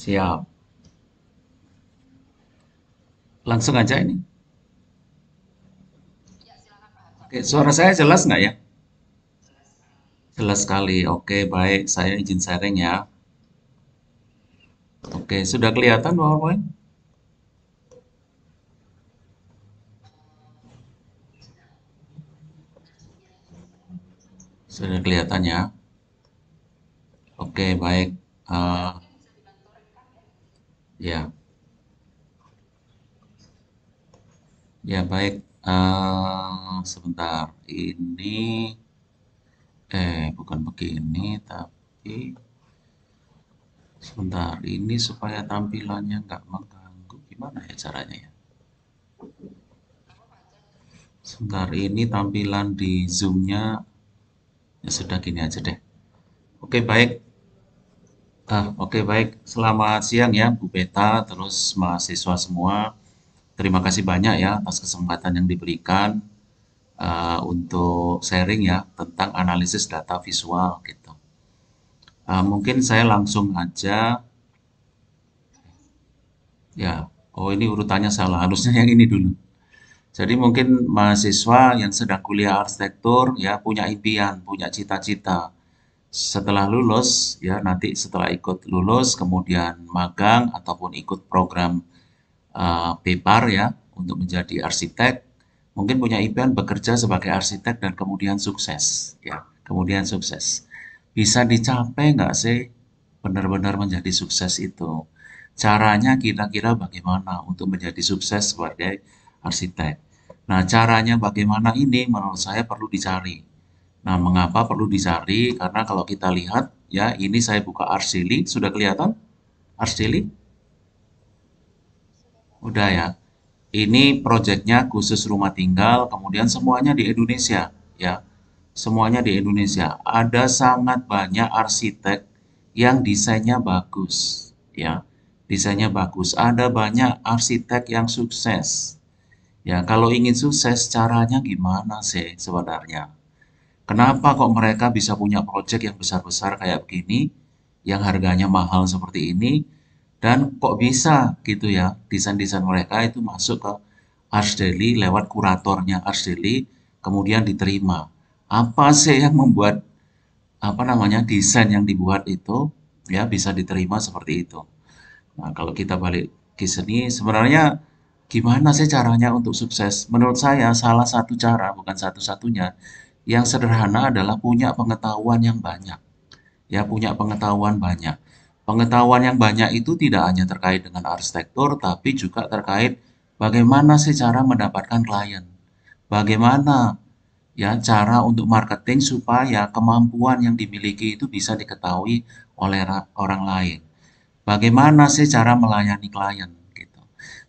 Siap. Langsung aja ini. Oke, suara saya jelas nggak ya? Jelas sekali. Oke, baik. Saya izin sharing ya. Oke, sudah kelihatan PowerPoint? Sudah kelihatan ya? Oke, baik. Eh, ya, ya baik. Sebentar. Bukan begini, tapi sebentar. Ini supaya tampilannya nggak mengganggu. Gimana ya caranya ya? Sebentar, ini tampilan di Zoom-nya. Ya sudah gini aja deh. Oke, baik. Oke, baik. Selamat siang ya, Bu Beta, terus mahasiswa semua. Terima kasih banyak ya atas kesempatan yang diberikan untuk sharing ya tentang analisis data visual gitu. Mungkin saya langsung aja ya. Oh, ini urutannya salah. Harusnya yang ini dulu. Jadi mungkin mahasiswa yang sedang kuliah arsitektur ya punya impian, punya cita-cita. Setelah lulus ya nanti setelah ikut lulus kemudian magang ataupun ikut program PEPAR ya untuk menjadi arsitek, mungkin punya impian bekerja sebagai arsitek dan kemudian sukses ya, kemudian sukses. Bisa dicapai nggak sih benar-benar menjadi sukses itu? Caranya kira-kira bagaimana untuk menjadi sukses sebagai arsitek? Nah, caranya bagaimana ini menurut saya perlu dicari. Nah, mengapa perlu dicari? Karena kalau kita lihat ya, ini saya buka Artsily, sudah kelihatan? Artsily? Udah ya. Ini proyeknya khusus rumah tinggal, kemudian semuanya di Indonesia, ya. Semuanya di Indonesia. Ada sangat banyak arsitek yang desainnya bagus, ya. Desainnya bagus. Ada banyak arsitek yang sukses. Ya, kalau ingin sukses, caranya gimana sih sebenarnya? Kenapa kok mereka bisa punya proyek yang besar-besar kayak begini, yang harganya mahal seperti ini, dan kok bisa gitu ya, desain-desain mereka itu masuk ke Ars Daily lewat kuratornya Ars Daily, kemudian diterima. Apa sih yang membuat apa namanya desain yang dibuat itu ya bisa diterima seperti itu? Nah, kalau kita balik ke sini, sebenarnya gimana sih caranya untuk sukses? Menurut saya, salah satu cara, bukan satu-satunya, yang sederhana adalah punya pengetahuan yang banyak. Ya, punya pengetahuan banyak. Pengetahuan yang banyak itu tidak hanya terkait dengan arsitektur, tapi juga terkait bagaimana sih cara mendapatkan klien. Bagaimana ya cara untuk marketing supaya kemampuan yang dimiliki itu bisa diketahui oleh orang lain. Bagaimana sih cara melayani klien gitu.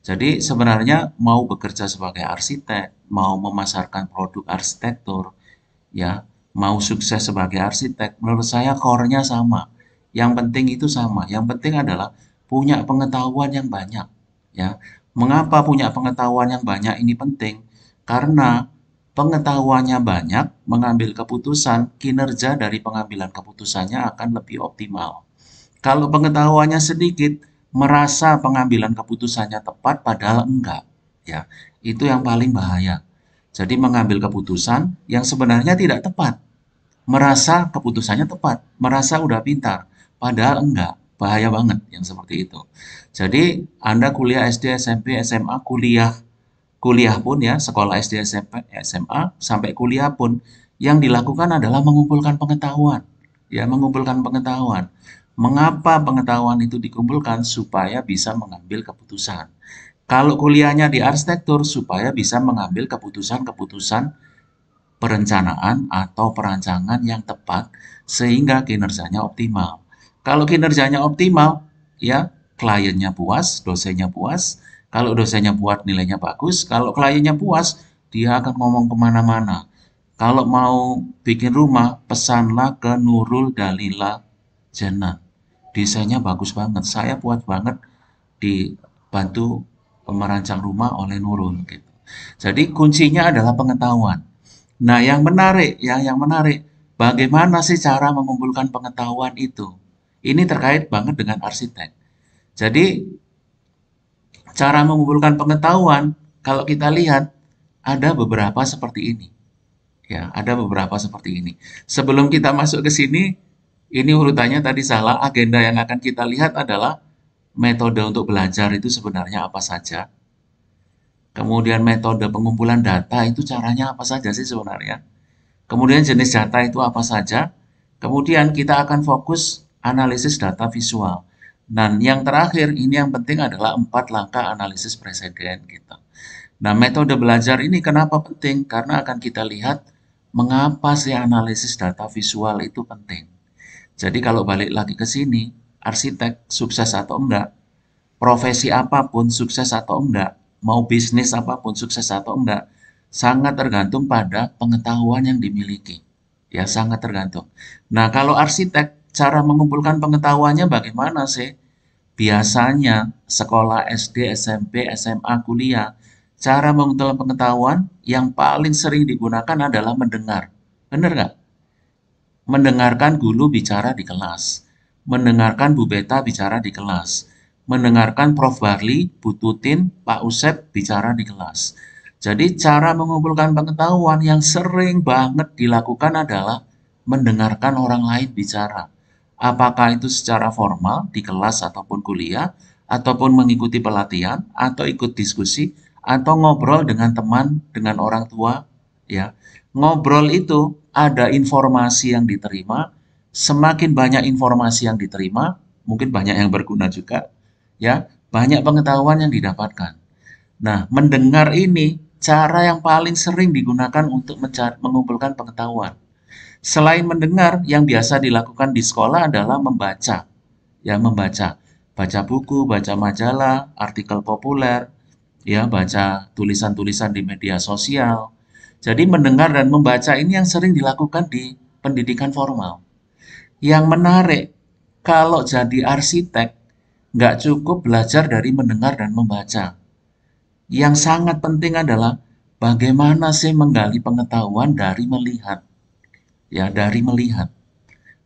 Jadi sebenarnya mau bekerja sebagai arsitek, mau memasarkan produk arsitektur, ya, mau sukses sebagai arsitek, menurut saya core-nya sama. Yang penting itu sama. Yang penting adalah punya pengetahuan yang banyak, ya. Mengapa punya pengetahuan yang banyak ini penting? Karena pengetahuannya banyak, mengambil keputusan, kinerja dari pengambilan keputusannya akan lebih optimal. Kalau pengetahuannya sedikit, merasa pengambilan keputusannya tepat padahal enggak, ya. Itu yang paling bahaya. Jadi mengambil keputusan yang sebenarnya tidak tepat. Merasa keputusannya tepat, merasa udah pintar, padahal enggak. Bahaya banget yang seperti itu. Jadi Anda kuliah SD, SMP, SMA, kuliah kuliah pun ya, sekolah SD, SMP, SMA, sampai kuliah pun yang dilakukan adalah mengumpulkan pengetahuan. Ya, mengumpulkan pengetahuan. Mengapa pengetahuan itu dikumpulkan? Supaya bisa mengambil keputusan. Kalau kuliahnya di arsitektur, supaya bisa mengambil keputusan-keputusan perencanaan atau perancangan yang tepat sehingga kinerjanya optimal. Kalau kinerjanya optimal, ya kliennya puas, dosennya puas. Kalau dosennya buat nilainya bagus, kalau kliennya puas, dia akan ngomong kemana-mana. Kalau mau bikin rumah, pesanlah ke Nurul Dalila Jenner. Desainnya bagus banget. Saya puas banget dibantu merancang rumah oleh Nurul gitu. Jadi kuncinya adalah pengetahuan. Nah, yang menarik, bagaimana sih cara mengumpulkan pengetahuan itu? Ini terkait banget dengan arsitek. Jadi, cara mengumpulkan pengetahuan, kalau kita lihat, ada beberapa seperti ini. Ya, ada beberapa seperti ini. Sebelum kita masuk ke sini, ini urutannya tadi salah. Agenda yang akan kita lihat adalah metode untuk belajar itu sebenarnya apa saja. Kemudian metode pengumpulan data itu caranya apa saja sih sebenarnya. Kemudian jenis data itu apa saja. Kemudian kita akan fokus analisis data visual. Dan yang terakhir, ini yang penting adalah 4 langkah analisis preseden gitu. Nah, metode belajar ini kenapa penting? Karena akan kita lihat mengapa sih analisis data visual itu penting. Jadi kalau balik lagi ke sini, arsitek sukses atau enggak, profesi apapun sukses atau enggak, mau bisnis apapun sukses atau enggak, sangat tergantung pada pengetahuan yang dimiliki. Ya, sangat tergantung. Nah, kalau arsitek, cara mengumpulkan pengetahuannya bagaimana sih? Biasanya sekolah SD, SMP, SMA, kuliah, cara mengumpulkan pengetahuan yang paling sering digunakan adalah mendengar. Benar nggak? Mendengarkan guru bicara di kelas, mendengarkan Bu Beta bicara di kelas, mendengarkan Prof. Barli, Bu Tutin, Pak Usep bicara di kelas. Jadi cara mengumpulkan pengetahuan yang sering banget dilakukan adalah mendengarkan orang lain bicara. Apakah itu secara formal di kelas ataupun kuliah, ataupun mengikuti pelatihan, atau ikut diskusi, atau ngobrol dengan teman, dengan orang tua, ya. Ngobrol itu ada informasi yang diterima, semakin banyak informasi yang diterima, mungkin banyak yang berguna juga, ya, banyak pengetahuan yang didapatkan. Nah, mendengar ini cara yang paling sering digunakan untuk mengumpulkan pengetahuan. Selain mendengar, yang biasa dilakukan di sekolah adalah membaca, ya, membaca, baca buku, baca majalah, artikel populer, ya, baca tulisan-tulisan di media sosial. Jadi mendengar dan membaca ini yang sering dilakukan di pendidikan formal. Yang menarik, kalau jadi arsitek, nggak cukup belajar dari mendengar dan membaca. Yang sangat penting adalah bagaimana sih menggali pengetahuan dari melihat. Ya, dari melihat.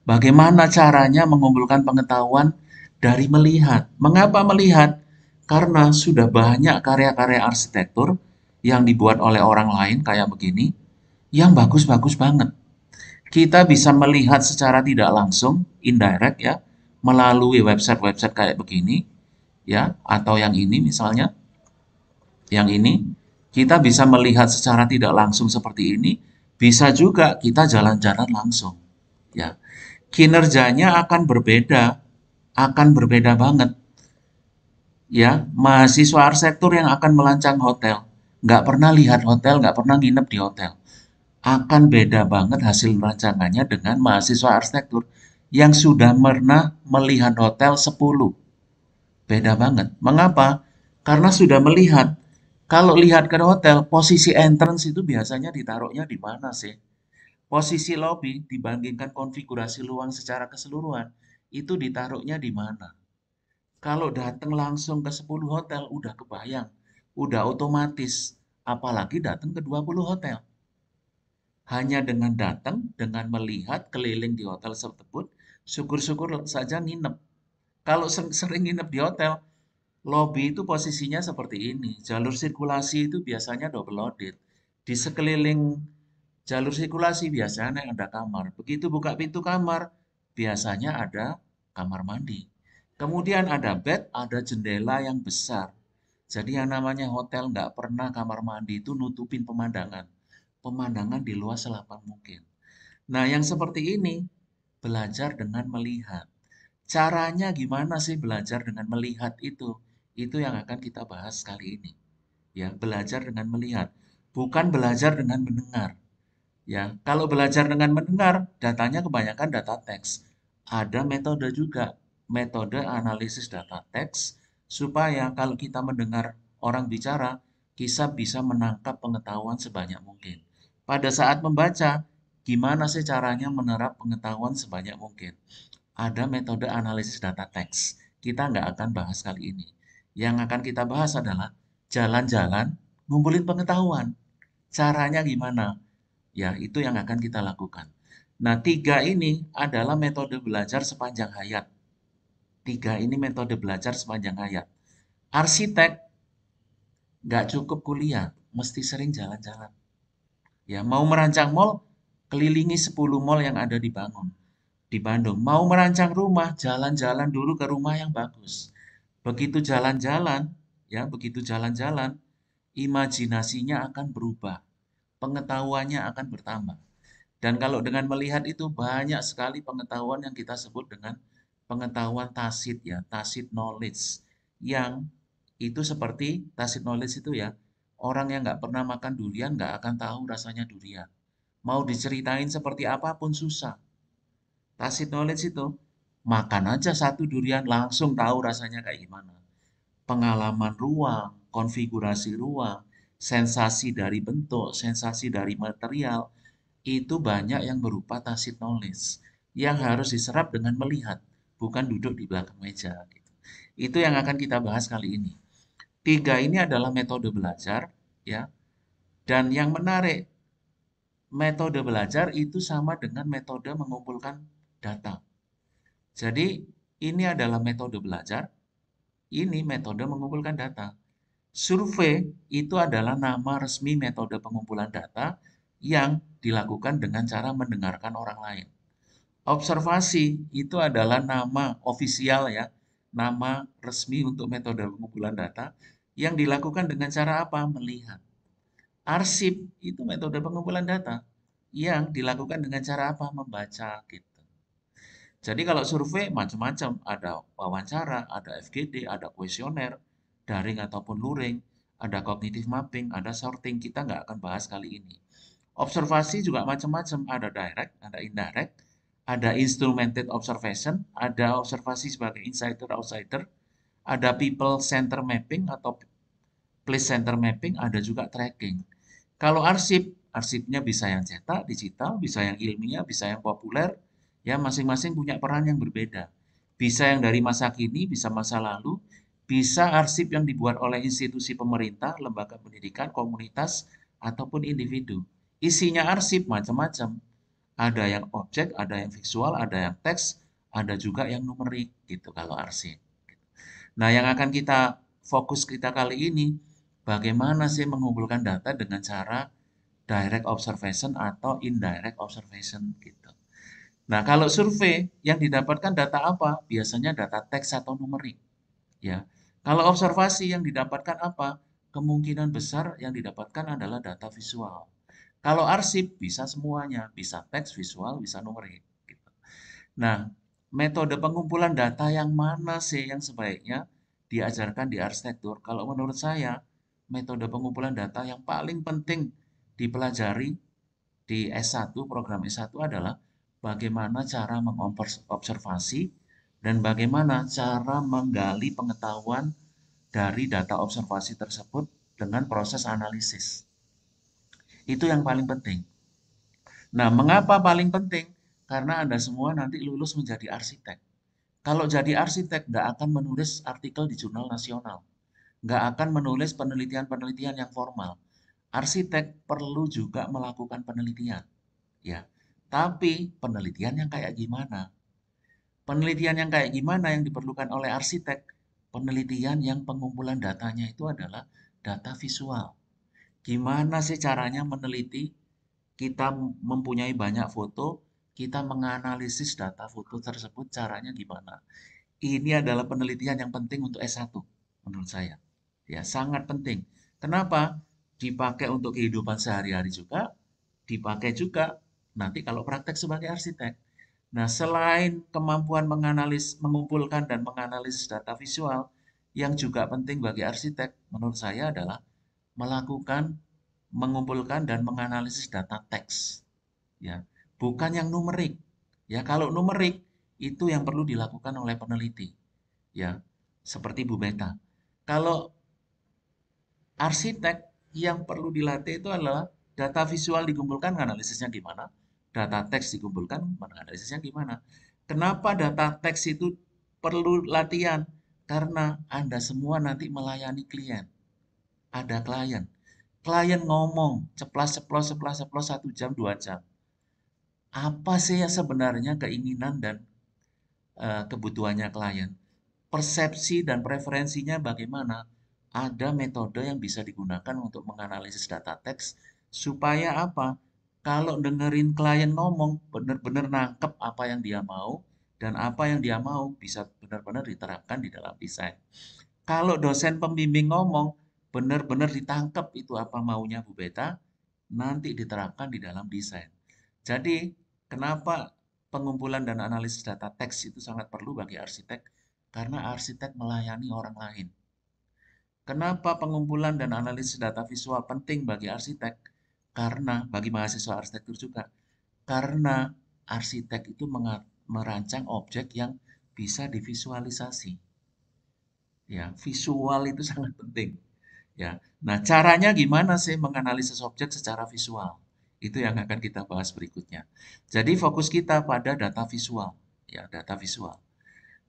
Bagaimana caranya mengumpulkan pengetahuan dari melihat? Mengapa melihat? Karena sudah banyak karya-karya arsitektur yang dibuat oleh orang lain kayak begini, yang bagus-bagus banget. Kita bisa melihat secara tidak langsung, indirect ya, melalui website-website kayak begini, ya, atau yang ini misalnya, yang ini, kita bisa melihat secara tidak langsung seperti ini, bisa juga kita jalan-jalan langsung, ya. Kinerjanya akan berbeda banget. Ya, mahasiswa arsitektur yang akan melancang hotel, nggak pernah lihat hotel, nggak pernah nginep di hotel. Akan beda banget hasil rancangannya dengan mahasiswa arsitektur yang sudah pernah melihat hotel 10. Beda banget. Mengapa? Karena sudah melihat. Kalau lihat ke hotel, posisi entrance itu biasanya ditaruhnya di mana sih? Posisi lobby dibandingkan konfigurasi ruang secara keseluruhan, itu ditaruhnya di mana? Kalau datang langsung ke 10 hotel, udah kebayang, udah otomatis. Apalagi datang ke 20 hotel. Hanya dengan datang, dengan melihat keliling di hotel tersebut, syukur-syukur saja nginep. Kalau sering nginep di hotel, lobi itu posisinya seperti ini. Jalur sirkulasi itu biasanya double loaded. Di sekeliling jalur sirkulasi biasanya ada kamar. Begitu buka pintu kamar, biasanya ada kamar mandi. Kemudian ada bed, ada jendela yang besar. Jadi yang namanya hotel nggak pernah kamar mandi itu nutupin pemandangan. Pemandangan di luar selapang mungkin. Nah, yang seperti ini belajar dengan melihat. Caranya gimana sih belajar dengan melihat itu? Itu yang akan kita bahas kali ini. Ya, belajar dengan melihat, bukan belajar dengan mendengar. Ya, kalau belajar dengan mendengar, datanya kebanyakan data teks. Ada metode juga, metode analisis data teks, supaya kalau kita mendengar orang bicara, kita bisa menangkap pengetahuan sebanyak mungkin. Pada saat membaca, gimana sih caranya menerap pengetahuan sebanyak mungkin? Ada metode analisis data teks. Kita nggak akan bahas kali ini. Yang akan kita bahas adalah jalan-jalan ngumpulin pengetahuan. Caranya gimana? Ya, itu yang akan kita lakukan. Nah, tiga ini adalah metode belajar sepanjang hayat. Tiga ini metode belajar sepanjang hayat. Arsitek nggak cukup kuliah, mesti sering jalan-jalan. Ya, mau merancang mall, kelilingi 10 mall yang ada dibangun di Bandung. Mau merancang rumah, jalan-jalan dulu ke rumah yang bagus. Begitu jalan-jalan, ya, begitu jalan-jalan, imajinasinya akan berubah, pengetahuannya akan bertambah. Dan kalau dengan melihat itu banyak sekali pengetahuan yang kita sebut dengan pengetahuan tacit ya, tacit knowledge. Yang itu seperti tacit knowledge itu ya, orang yang nggak pernah makan durian nggak akan tahu rasanya durian. Mau diceritain seperti apapun susah. Tacit knowledge itu makan aja satu durian langsung tahu rasanya kayak gimana. Pengalaman ruang, konfigurasi ruang, sensasi dari bentuk, sensasi dari material, itu banyak yang berupa tacit knowledge yang harus diserap dengan melihat, bukan duduk di belakang meja. Gitu. Itu yang akan kita bahas kali ini. Tiga ini adalah metode belajar, ya. Dan yang menarik, metode belajar itu sama dengan metode mengumpulkan data. Jadi ini adalah metode belajar, ini metode mengumpulkan data. Survei itu adalah nama resmi metode pengumpulan data yang dilakukan dengan cara mendengarkan orang lain. Observasi itu adalah nama ofisial ya, nama resmi untuk metode pengumpulan data yang dilakukan dengan cara apa? Melihat. Arsip itu metode pengumpulan data yang dilakukan dengan cara apa? Membaca gitu. Jadi kalau survei macam-macam, ada wawancara, ada FGD, ada kuesioner, daring ataupun luring, ada cognitive mapping, ada sorting. Kita nggak akan bahas kali ini. Observasi juga macam-macam, ada direct, ada indirect, ada instrumented observation, ada observasi sebagai insider-outsider, ada people center mapping atau place center mapping, ada juga tracking. Kalau arsip, arsipnya bisa yang cetak, digital, bisa yang ilmiah, bisa yang populer, ya masing-masing punya peran yang berbeda. Bisa yang dari masa kini, bisa masa lalu, bisa arsip yang dibuat oleh institusi pemerintah, lembaga pendidikan, komunitas, ataupun individu. Isinya arsip macam-macam. Ada yang objek, ada yang visual, ada yang teks, ada juga yang numerik gitu kalau arsip. Nah, yang akan kita fokus kita kali ini, bagaimana sih mengumpulkan data dengan cara direct observation atau indirect observation gitu. Nah, kalau survei yang didapatkan data apa? Biasanya data teks atau numerik, ya. Kalau observasi yang didapatkan apa? Kemungkinan besar yang didapatkan adalah data visual. Kalau arsip bisa semuanya, bisa teks, visual, bisa numerik gitu. Nah, metode pengumpulan data yang mana sih yang sebaiknya diajarkan di arsitektur? Kalau menurut saya, metode pengumpulan data yang paling penting dipelajari di S1, program S1 adalah bagaimana cara mengobservasi dan bagaimana cara menggali pengetahuan dari data observasi tersebut dengan proses analisis. Itu yang paling penting. Nah, mengapa paling penting? Karena Anda semua nanti lulus menjadi arsitek. Kalau jadi arsitek, nggak akan menulis artikel di jurnal nasional. Nggak akan menulis penelitian-penelitian yang formal. Arsitek perlu juga melakukan penelitian. Ya, tapi penelitian yang kayak gimana? Penelitian yang kayak gimana yang diperlukan oleh arsitek? Penelitian yang pengumpulan datanya itu adalah data visual. Gimana sih caranya meneliti? Kita mempunyai banyak foto, kita menganalisis data foto tersebut caranya gimana? Ini adalah penelitian yang penting untuk S1 menurut saya. Ya, sangat penting. Kenapa? Dipakai untuk kehidupan sehari-hari juga, dipakai juga nanti kalau praktek sebagai arsitek. Nah, selain kemampuan mengumpulkan dan menganalisis data visual, yang juga penting bagi arsitek menurut saya adalah melakukan mengumpulkan dan menganalisis data teks, ya, bukan yang numerik. Ya, kalau numerik itu yang perlu dilakukan oleh peneliti, ya, seperti Bu Beta. Kalau arsitek yang perlu dilatih itu adalah data visual dikumpulkan, analisisnya gimana, data teks dikumpulkan, analisisnya gimana. Kenapa data teks itu perlu latihan? Karena Anda semua nanti melayani klien. Ada klien. Klien ngomong, ceplas ceplos, ceplas ceplos 1 jam, 2 jam. Apa sih ya sebenarnya keinginan dan kebutuhannya klien? persepsi dan preferensinya bagaimana. Ada metode yang bisa digunakan untuk menganalisis data teks supaya apa? Kalau dengerin klien ngomong, benar-benar nangkep apa yang dia mau dan apa yang dia mau bisa benar-benar diterapkan di dalam desain. Kalau dosen pembimbing ngomong, benar-benar ditangkap itu apa maunya Bu Beta, nanti diterapkan di dalam desain. Jadi, kenapa pengumpulan dan analisis data teks itu sangat perlu bagi arsitek? Karena arsitek melayani orang lain. Kenapa pengumpulan dan analisis data visual penting bagi arsitek? Karena bagi mahasiswa arsitektur juga. Karena arsitek itu merancang objek yang bisa divisualisasi. Ya, visual itu sangat penting. Ya. Nah, caranya gimana sih menganalisis objek secara visual? Itu yang akan kita bahas berikutnya. Jadi fokus kita pada data visual, ya, data visual.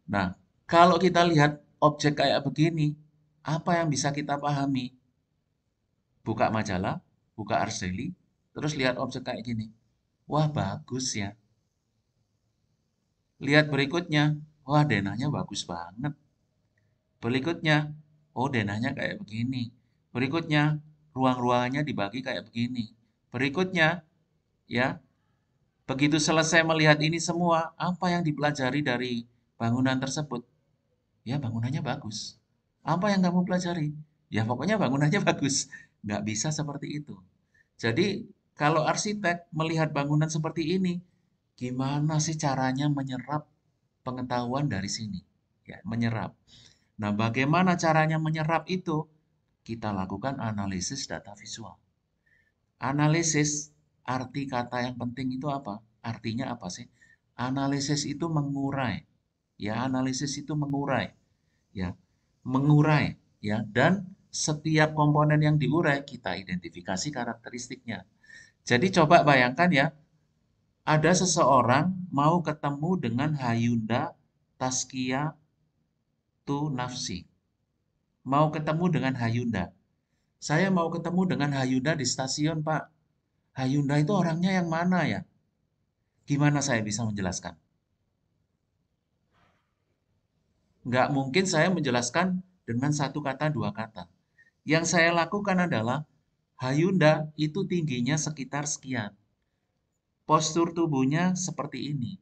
Nah, kalau kita lihat objek kayak begini, apa yang bisa kita pahami? Buka majalah, buka Ars Daily, terus lihat objek kayak gini. Wah, bagus ya. Lihat berikutnya, wah denahnya bagus banget. Berikutnya, oh denahnya kayak begini. Berikutnya, ruang-ruangannya dibagi kayak begini. Berikutnya, ya, begitu selesai melihat ini semua, apa yang dipelajari dari bangunan tersebut? Ya, bangunannya bagus. Apa yang kamu pelajari? Ya, pokoknya bangunannya bagus. Nggak bisa seperti itu. Jadi, kalau arsitek melihat bangunan seperti ini, gimana sih caranya menyerap pengetahuan dari sini? Ya, menyerap. Nah, bagaimana caranya menyerap itu? Kita lakukan analisis data visual. Analisis, arti kata yang penting itu apa? Artinya apa sih? Analisis itu mengurai. Ya, analisis itu mengurai. Ya, mengurai. Ya, dan setiap komponen yang diurai kita identifikasi karakteristiknya. Jadi coba bayangkan ya, ada seseorang mau ketemu dengan Hyundai Taskia Tu Nafsi. Mau ketemu dengan Hyundai. Saya mau ketemu dengan Hyundai di stasiun, Pak. Hyundai itu orangnya yang mana ya? Gimana saya bisa menjelaskan? Nggak mungkin saya menjelaskan dengan satu kata, dua kata. Yang saya lakukan adalah, Hyundai itu tingginya sekitar sekian. Postur tubuhnya seperti ini.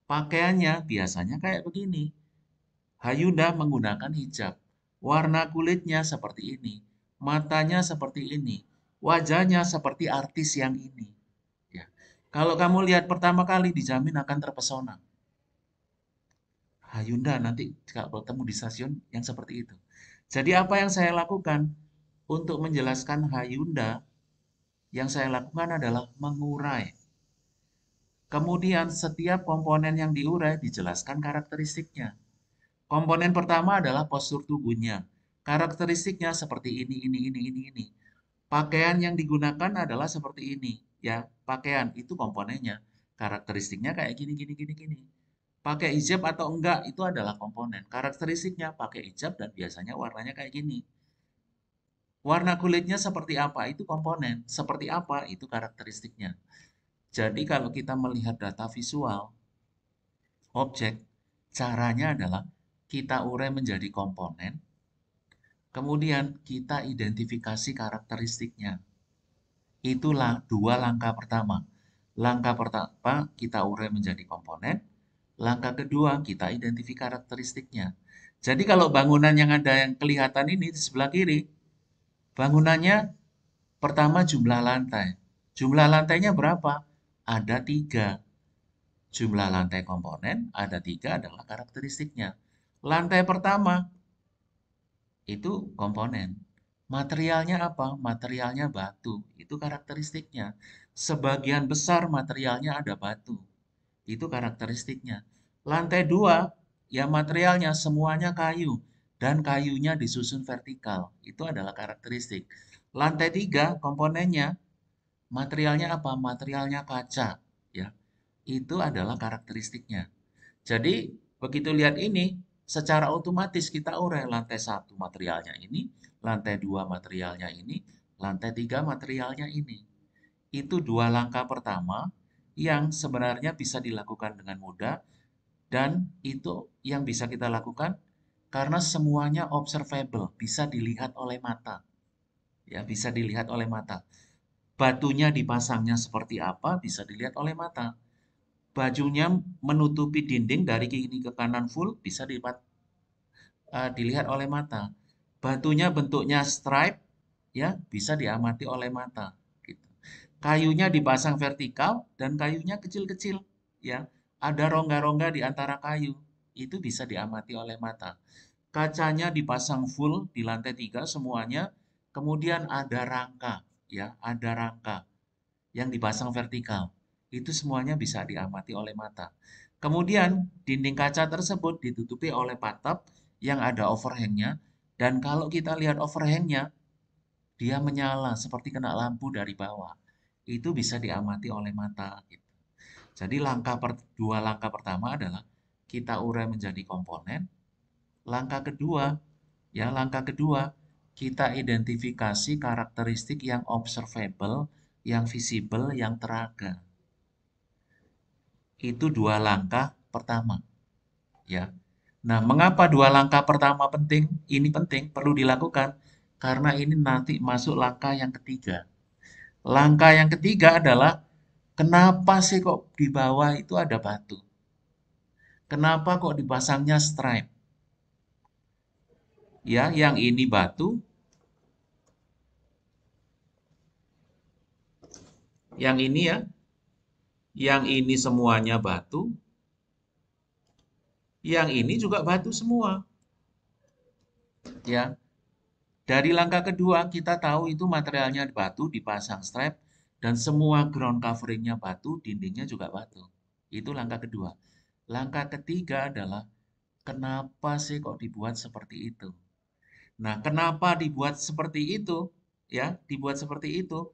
Pakaiannya biasanya kayak begini. Hyundai menggunakan hijab. Warna kulitnya seperti ini. Matanya seperti ini. Wajahnya seperti artis yang ini. Ya. Kalau kamu lihat pertama kali dijamin akan terpesona. Hyundai nanti kalau bertemu di stasiun yang seperti itu. Jadi apa yang saya lakukan untuk menjelaskan Hyundai, yang saya lakukan adalah mengurai. Kemudian setiap komponen yang diurai dijelaskan karakteristiknya. Komponen pertama adalah postur tubuhnya. Karakteristiknya seperti ini. Pakaian yang digunakan adalah seperti ini, ya. Pakaian itu komponennya. Karakteristiknya kayak gini. Pakai hijab atau enggak itu adalah komponen. Karakteristiknya pakai hijab dan biasanya warnanya kayak gini. Warna kulitnya seperti apa itu komponen. Seperti apa itu karakteristiknya. Jadi kalau kita melihat data visual, objek, caranya adalah kita urai menjadi komponen, kemudian kita identifikasi karakteristiknya. Itulah dua langkah pertama. Langkah pertama kita urai menjadi komponen, langkah kedua kita identifikasi karakteristiknya. Jadi kalau bangunan yang ada yang kelihatan ini di sebelah kiri, bangunannya pertama jumlah lantai. Jumlah lantainya berapa? Ada tiga. Jumlah lantai komponen ada tiga adalah karakteristiknya. Lantai pertama itu komponen. Materialnya apa? Materialnya batu. Itu karakteristiknya. Sebagian besar materialnya ada batu. Itu karakteristiknya. Lantai 2, ya materialnya semuanya kayu. Dan kayunya disusun vertikal. Itu adalah karakteristik. Lantai 3, komponennya, materialnya apa? Materialnya kaca. Ya, itu adalah karakteristiknya. Jadi, begitu lihat ini, secara otomatis kita urai lantai satu materialnya ini, lantai 2 materialnya ini, lantai 3 materialnya ini. Itu dua langkah pertama yang sebenarnya bisa dilakukan dengan mudah dan itu yang bisa kita lakukan Karena semuanya observable, bisa dilihat oleh mata. Ya, bisa dilihat oleh mata. Batunya dipasangnya seperti apa, bisa dilihat oleh mata. Bajunya menutupi dinding dari kiri ke kanan full, bisa dilihat oleh mata. Batunya bentuknya stripe, ya bisa diamati oleh mata. Gitu. Kayunya dipasang vertikal dan kayunya kecil-kecil, ya. Ada rongga-rongga di antara kayu, itu bisa diamati oleh mata. Kacanya dipasang full di lantai 3 semuanya, kemudian ada rangka, ya, ada rangka yang dipasang vertikal. Itu semuanya bisa diamati oleh mata. Kemudian dinding kaca tersebut ditutupi oleh patap yang ada overhangnya, dan kalau kita lihat overhangnya, dia menyala seperti kena lampu dari bawah. Itu bisa diamati oleh mata. Gitu. Jadi dua langkah pertama adalah kita urai menjadi komponen. Langkah kedua, langkah kedua kita identifikasi karakteristik yang observable, yang visible, yang teraga. Itu dua langkah pertama, ya. Nah, mengapa dua langkah pertama penting? Ini penting, perlu dilakukan karena ini nanti masuk langkah yang ketiga. Langkah yang ketiga adalah kenapa sih kok di bawah itu ada batu? Kenapa kok dipasangnya stripe? Ya, yang ini batu, yang ini ya, yang ini semuanya batu, yang ini juga batu semua, ya. Dari langkah kedua, kita tahu itu materialnya batu, dipasang strap, dan semua ground coveringnya batu, dindingnya juga batu. Itu langkah kedua. Langkah ketiga adalah, kenapa sih kok dibuat seperti itu? Nah, kenapa dibuat seperti itu? Ya, dibuat seperti itu,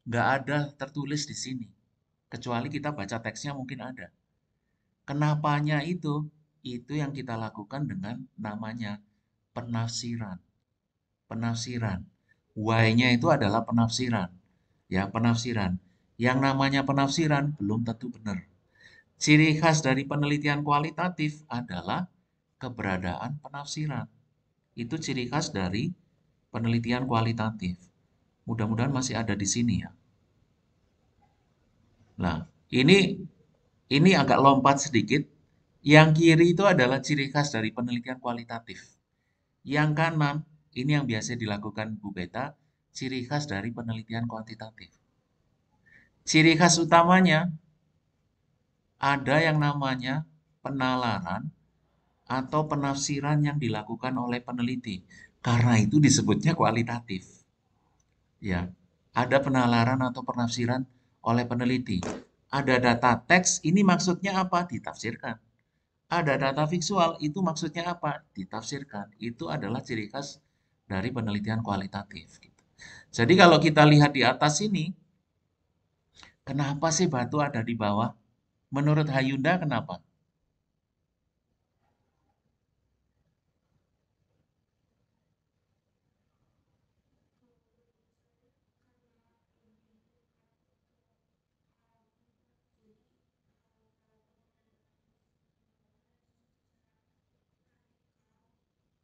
nggak ada tertulis di sini. Kecuali kita baca teksnya mungkin ada. Kenapanya itu yang kita lakukan dengan namanya penafsiran. Penafsiran. Why-nya itu adalah penafsiran. Ya, penafsiran. Yang namanya penafsiran belum tentu benar. Ciri khas dari penelitian kualitatif adalah keberadaan penafsiran. Itu ciri khas dari penelitian kualitatif. Mudah-mudahan masih ada di sini ya. Nah, ini agak lompat sedikit. Yang kiri itu adalah ciri khas dari penelitian kualitatif. Yang kanan, ini yang biasa dilakukan Bu Beta, ciri khas dari penelitian kuantitatif. Ciri khas utamanya ada yang namanya penalaran atau penafsiran yang dilakukan oleh peneliti. Karena itu disebutnya kualitatif. Ya, ada penalaran atau penafsiran oleh peneliti. Ada data teks, ini maksudnya apa? Ditafsirkan. Ada data visual, itu maksudnya apa? Ditafsirkan. Itu adalah ciri khas dari penelitian kualitatif. Gitu. Jadi kalau kita lihat di atas ini, kenapa sih batu ada di bawah? Menurut Hayunda kenapa?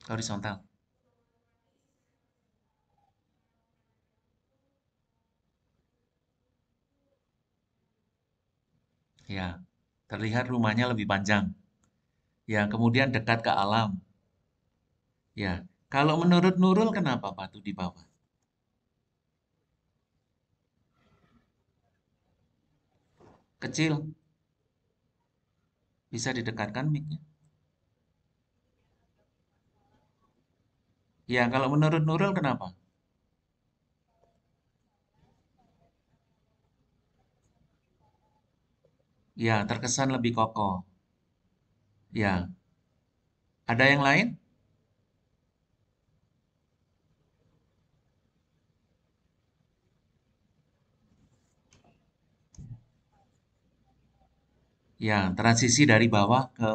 Horizontal. Ya, terlihat rumahnya lebih panjang. Ya, kemudian dekat ke alam. Ya, kalau menurut Nurul kenapa batu di bawah? Kecil, bisa didekatkan mic-nya. Ya, kalau menurut Nurul kenapa? Ya, terkesan lebih kokoh. Ya, ada yang lain? Ya, transisi dari bawah ke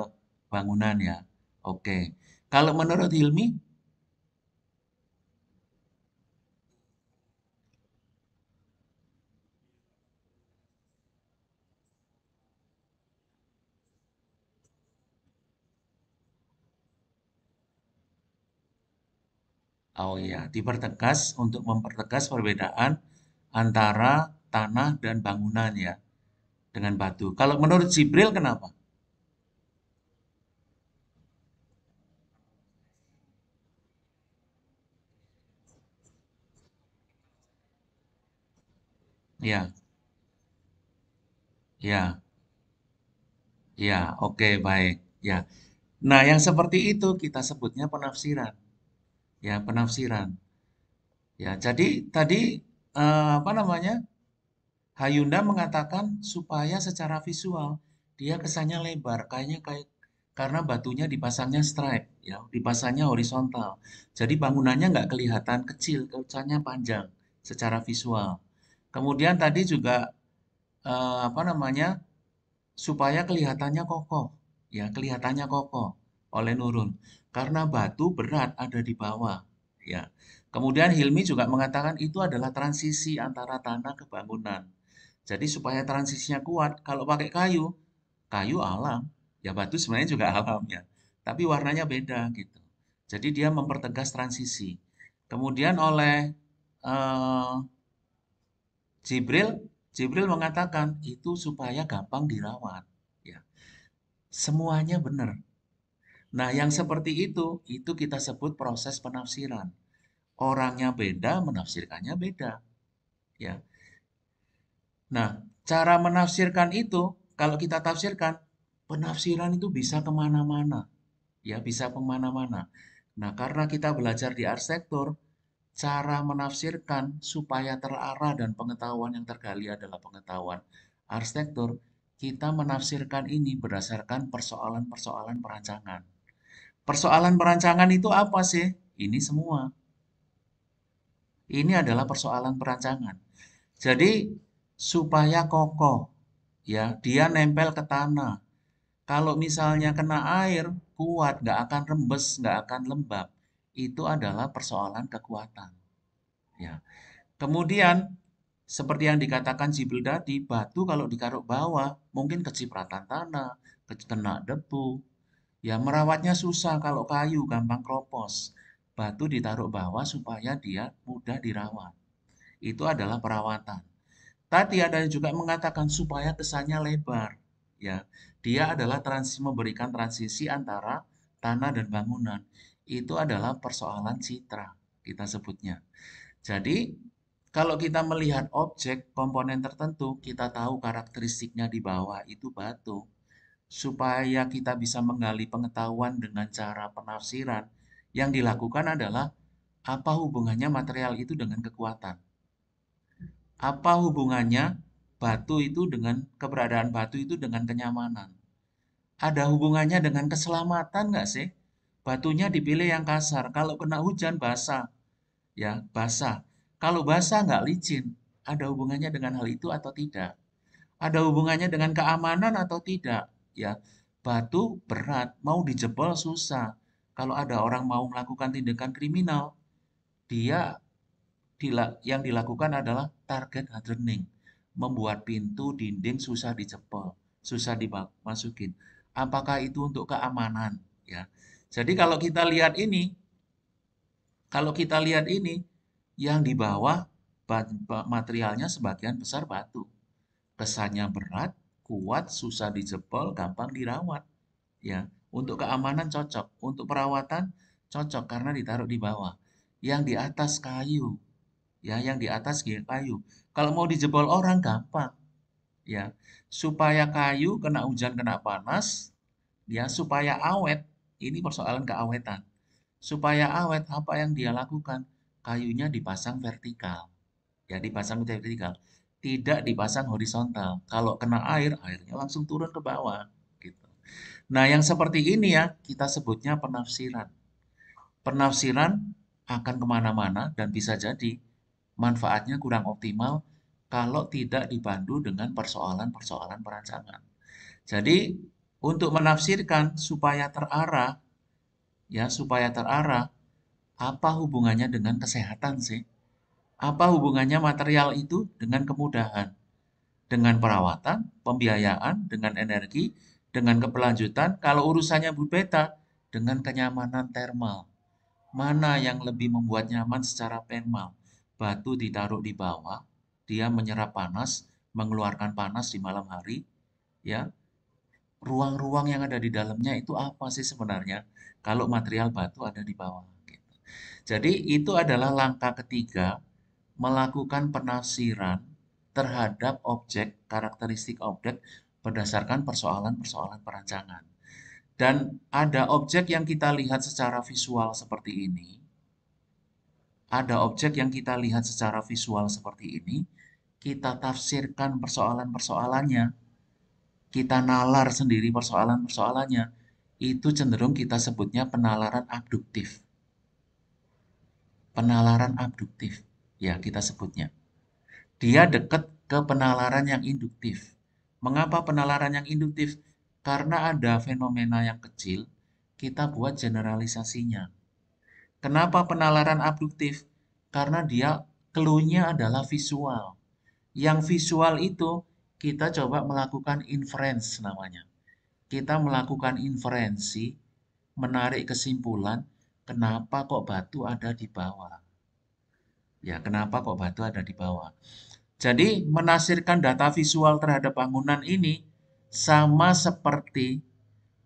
bangunan ya. Oke. Kalau menurut Hilmi, Oh iya, dipertegas untuk mempertegas perbedaan antara tanah dan bangunan ya, dengan batu. Kalau menurut Jibril kenapa? Ya, ya, ya, oke, baik. Ya. Nah, yang seperti itu kita sebutnya penafsiran. Ya, penafsiran. Ya, jadi tadi apa namanya? Hayunda mengatakan supaya secara visual dia kesannya lebar, kayaknya kayak karena batunya dipasangnya strike, ya, dipasangnya horizontal. Jadi bangunannya nggak kelihatan kecil, kesannya panjang secara visual. Kemudian tadi juga apa namanya? Supaya kelihatannya kokoh, ya, kelihatannya kokoh oleh nurun. Karena batu berat ada di bawah, ya. Kemudian Hilmi juga mengatakan itu adalah transisi antara tanah ke bangunan. Jadi supaya transisinya kuat, kalau pakai kayu, kayu alam, ya batu sebenarnya juga alam ya, tapi warnanya beda gitu. Jadi dia mempertegas transisi. Kemudian oleh eh, Jibril, Jibril mengatakan itu supaya gampang dirawat. Ya, semuanya benar. Nah, yang seperti itu kita sebut proses penafsiran. Orangnya beda, menafsirkannya beda. Ya. Nah, cara menafsirkan itu, kalau kita tafsirkan, penafsiran itu bisa kemana-mana. Ya, bisa kemana-mana. Nah, karena kita belajar di arsitektur, cara menafsirkan supaya terarah dan pengetahuan yang tergali adalah pengetahuan arsitektur, kita menafsirkan ini berdasarkan persoalan-persoalan perancangan. Persoalan perancangan itu apa sih? Ini semua. Ini adalah persoalan perancangan. Jadi, supaya kokoh, ya, dia nempel ke tanah. Kalau misalnya kena air, kuat, nggak akan rembes, nggak akan lembab. Itu adalah persoalan kekuatan. Ya. Kemudian, seperti yang dikatakan Jibril tadi, batu kalau ditaruh bawah, mungkin kecipratan tanah, kena debu. Ya, merawatnya susah kalau kayu, gampang kropos. Batu ditaruh bawah supaya dia mudah dirawat. Itu adalah perawatan. Tadi ada yang juga mengatakan supaya kesannya lebar. Ya, dia adalah memberikan transisi antara tanah dan bangunan. Itu adalah persoalan citra, kita sebutnya. Jadi, kalau kita melihat objek komponen tertentu, kita tahu karakteristiknya di bawah itu batu. Supaya kita bisa menggali pengetahuan dengan cara penafsiran, yang dilakukan adalah apa hubungannya material itu dengan kekuatan? Apa hubungannya batu itu dengan keberadaan batu itu dengan kenyamanan? Ada hubungannya dengan keselamatan nggak sih? Batunya dipilih yang kasar. Kalau kena hujan basah, ya basah. Kalau basah nggak licin, ada hubungannya dengan hal itu atau tidak? Ada hubungannya dengan keamanan atau tidak? Ya, batu berat, mau dijebol susah. Kalau ada orang mau melakukan tindakan kriminal, dia yang dilakukan adalah target hardening, membuat pintu dinding susah dijebol, susah dimasukin. Apakah itu untuk keamanan? Ya, jadi kalau kita lihat ini, yang di bawah materialnya sebagian besar batu. Kesannya berat, kuat, susah dijebol, gampang dirawat. Ya, untuk keamanan cocok, untuk perawatan cocok karena ditaruh di bawah. Yang di atas kayu, ya, yang di atas kayu. Kalau mau dijebol orang gampang, ya. Supaya kayu kena hujan, kena panas, ya, supaya awet. Ini persoalan keawetan. Supaya awet, apa yang dia lakukan? Kayunya dipasang vertikal. Ya, dipasang vertikal. Tidak dipasang horizontal. Kalau kena air, airnya langsung turun ke bawah. Gitu. Nah, yang seperti ini ya, kita sebutnya penafsiran. Penafsiran akan kemana-mana dan bisa jadi manfaatnya kurang optimal kalau tidak dibantu dengan persoalan-persoalan perancangan. Jadi, untuk menafsirkan supaya terarah, apa hubungannya dengan kesehatan sih? Apa hubungannya material itu dengan kemudahan? Dengan perawatan, pembiayaan, dengan energi, dengan keberlanjutan, kalau urusannya Bu Beta, dengan kenyamanan thermal. Mana yang lebih membuat nyaman secara thermal? Batu ditaruh di bawah, dia menyerap panas, mengeluarkan panas di malam hari, ya. Ruang-ruang yang ada di dalamnya itu apa sih sebenarnya? Kalau material batu ada di bawah, gitu. Jadi itu adalah langkah ketiga melakukan penafsiran terhadap objek, karakteristik objek berdasarkan persoalan-persoalan perancangan. Dan ada objek yang kita lihat secara visual seperti ini, ada objek yang kita lihat secara visual seperti ini, kita tafsirkan persoalan-persoalannya, kita nalar sendiri persoalan-persoalannya, itu cenderung kita sebutnya penalaran abduktif. Penalaran abduktif, ya kita sebutnya. Dia dekat ke penalaran yang induktif. Mengapa penalaran yang induktif? Karena ada fenomena yang kecil, kita buat generalisasinya. Kenapa penalaran abduktif? Karena dia clue-nya adalah visual. Yang visual itu kita coba melakukan inference namanya. Kita melakukan inferensi, menarik kesimpulan, kenapa kok batu ada di bawah. Ya, kenapa kok batu ada di bawah. Jadi, menafsirkan data visual terhadap bangunan ini sama seperti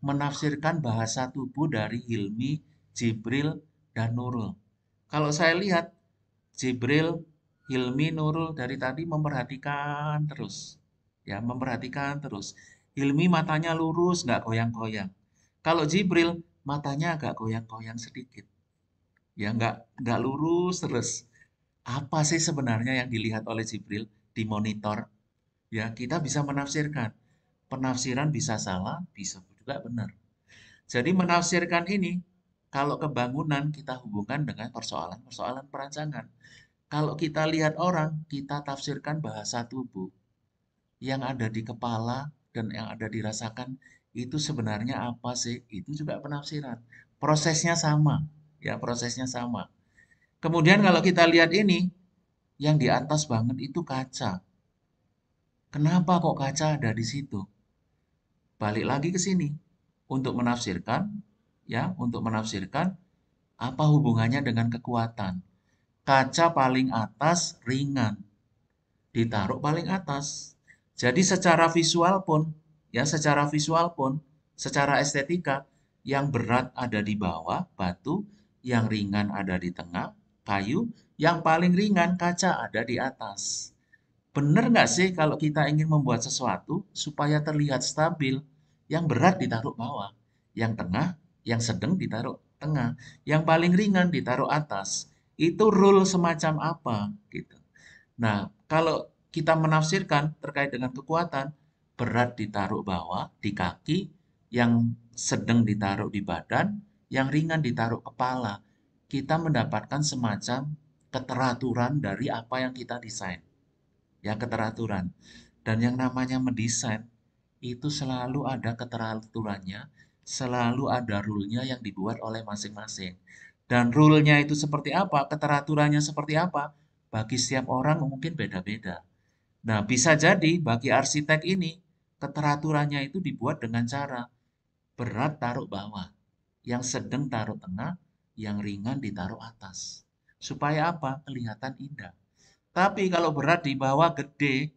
menafsirkan bahasa tubuh dari Hilmi, Jibril, dan Nurul. Kalau saya lihat, Jibril, Hilmi, Nurul dari tadi memperhatikan terus. Ya, memperhatikan terus. Hilmi matanya lurus, nggak goyang-goyang. Kalau Jibril, matanya agak goyang-goyang sedikit. Ya, nggak lurus terus. Apa sih sebenarnya yang dilihat oleh Jibril di monitor? Ya, kita bisa menafsirkan. Penafsiran bisa salah, bisa juga benar. Jadi menafsirkan ini, kalau kebangunan kita hubungkan dengan persoalan-persoalan perancangan. Kalau kita lihat orang, kita tafsirkan bahasa tubuh yang ada di kepala dan yang ada dirasakan itu sebenarnya apa sih? Itu juga penafsiran. Prosesnya sama, ya prosesnya sama. Kemudian kalau kita lihat ini, yang di atas banget itu kaca. Kenapa kok kaca ada di situ? Balik lagi ke sini untuk menafsirkan, ya, untuk menafsirkan apa hubungannya dengan kekuatan. Kaca paling atas ringan, ditaruh paling atas. Jadi secara visual pun, ya, secara visual pun, secara estetika, yang berat ada di bawah, batu, yang ringan ada di tengah, kayu, yang paling ringan kaca ada di atas. Bener nggak sih kalau kita ingin membuat sesuatu supaya terlihat stabil, yang berat ditaruh bawah, yang tengah, yang sedang ditaruh tengah, yang paling ringan ditaruh atas. Itu rule semacam apa gitu. Nah, kalau kita menafsirkan terkait dengan kekuatan, berat ditaruh bawah di kaki, yang sedang ditaruh di badan, yang ringan ditaruh kepala. Kita mendapatkan semacam keteraturan dari apa yang kita desain, ya keteraturan. Dan yang namanya mendesain itu selalu ada keteraturannya, selalu ada rule-nya yang dibuat oleh masing-masing. Dan rule-nya itu seperti apa, keteraturannya seperti apa, bagi setiap orang mungkin beda-beda. Nah, bisa jadi bagi arsitek ini, keteraturannya itu dibuat dengan cara berat taruh bawah, yang sedang taruh tengah, yang ringan ditaruh atas. Supaya apa? Kelihatan indah. Tapi kalau berat di bawah gede,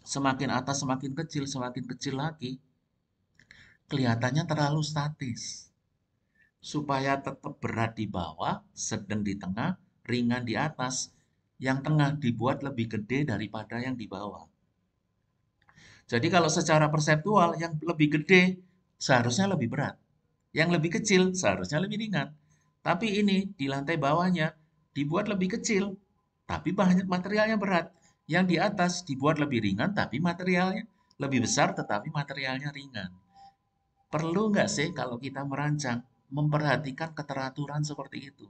semakin atas semakin kecil lagi, kelihatannya terlalu statis. Supaya tetap berat di bawah, sedang di tengah, ringan di atas, yang tengah dibuat lebih gede daripada yang di bawah. Jadi kalau secara perseptual, yang lebih gede seharusnya lebih berat. Yang lebih kecil seharusnya lebih ringan. Tapi ini di lantai bawahnya dibuat lebih kecil, tapi banyak materialnya berat. Yang di atas dibuat lebih ringan, tapi materialnya lebih besar, tetapi materialnya ringan. Perlu nggak sih kalau kita merancang, memperhatikan keteraturan seperti itu?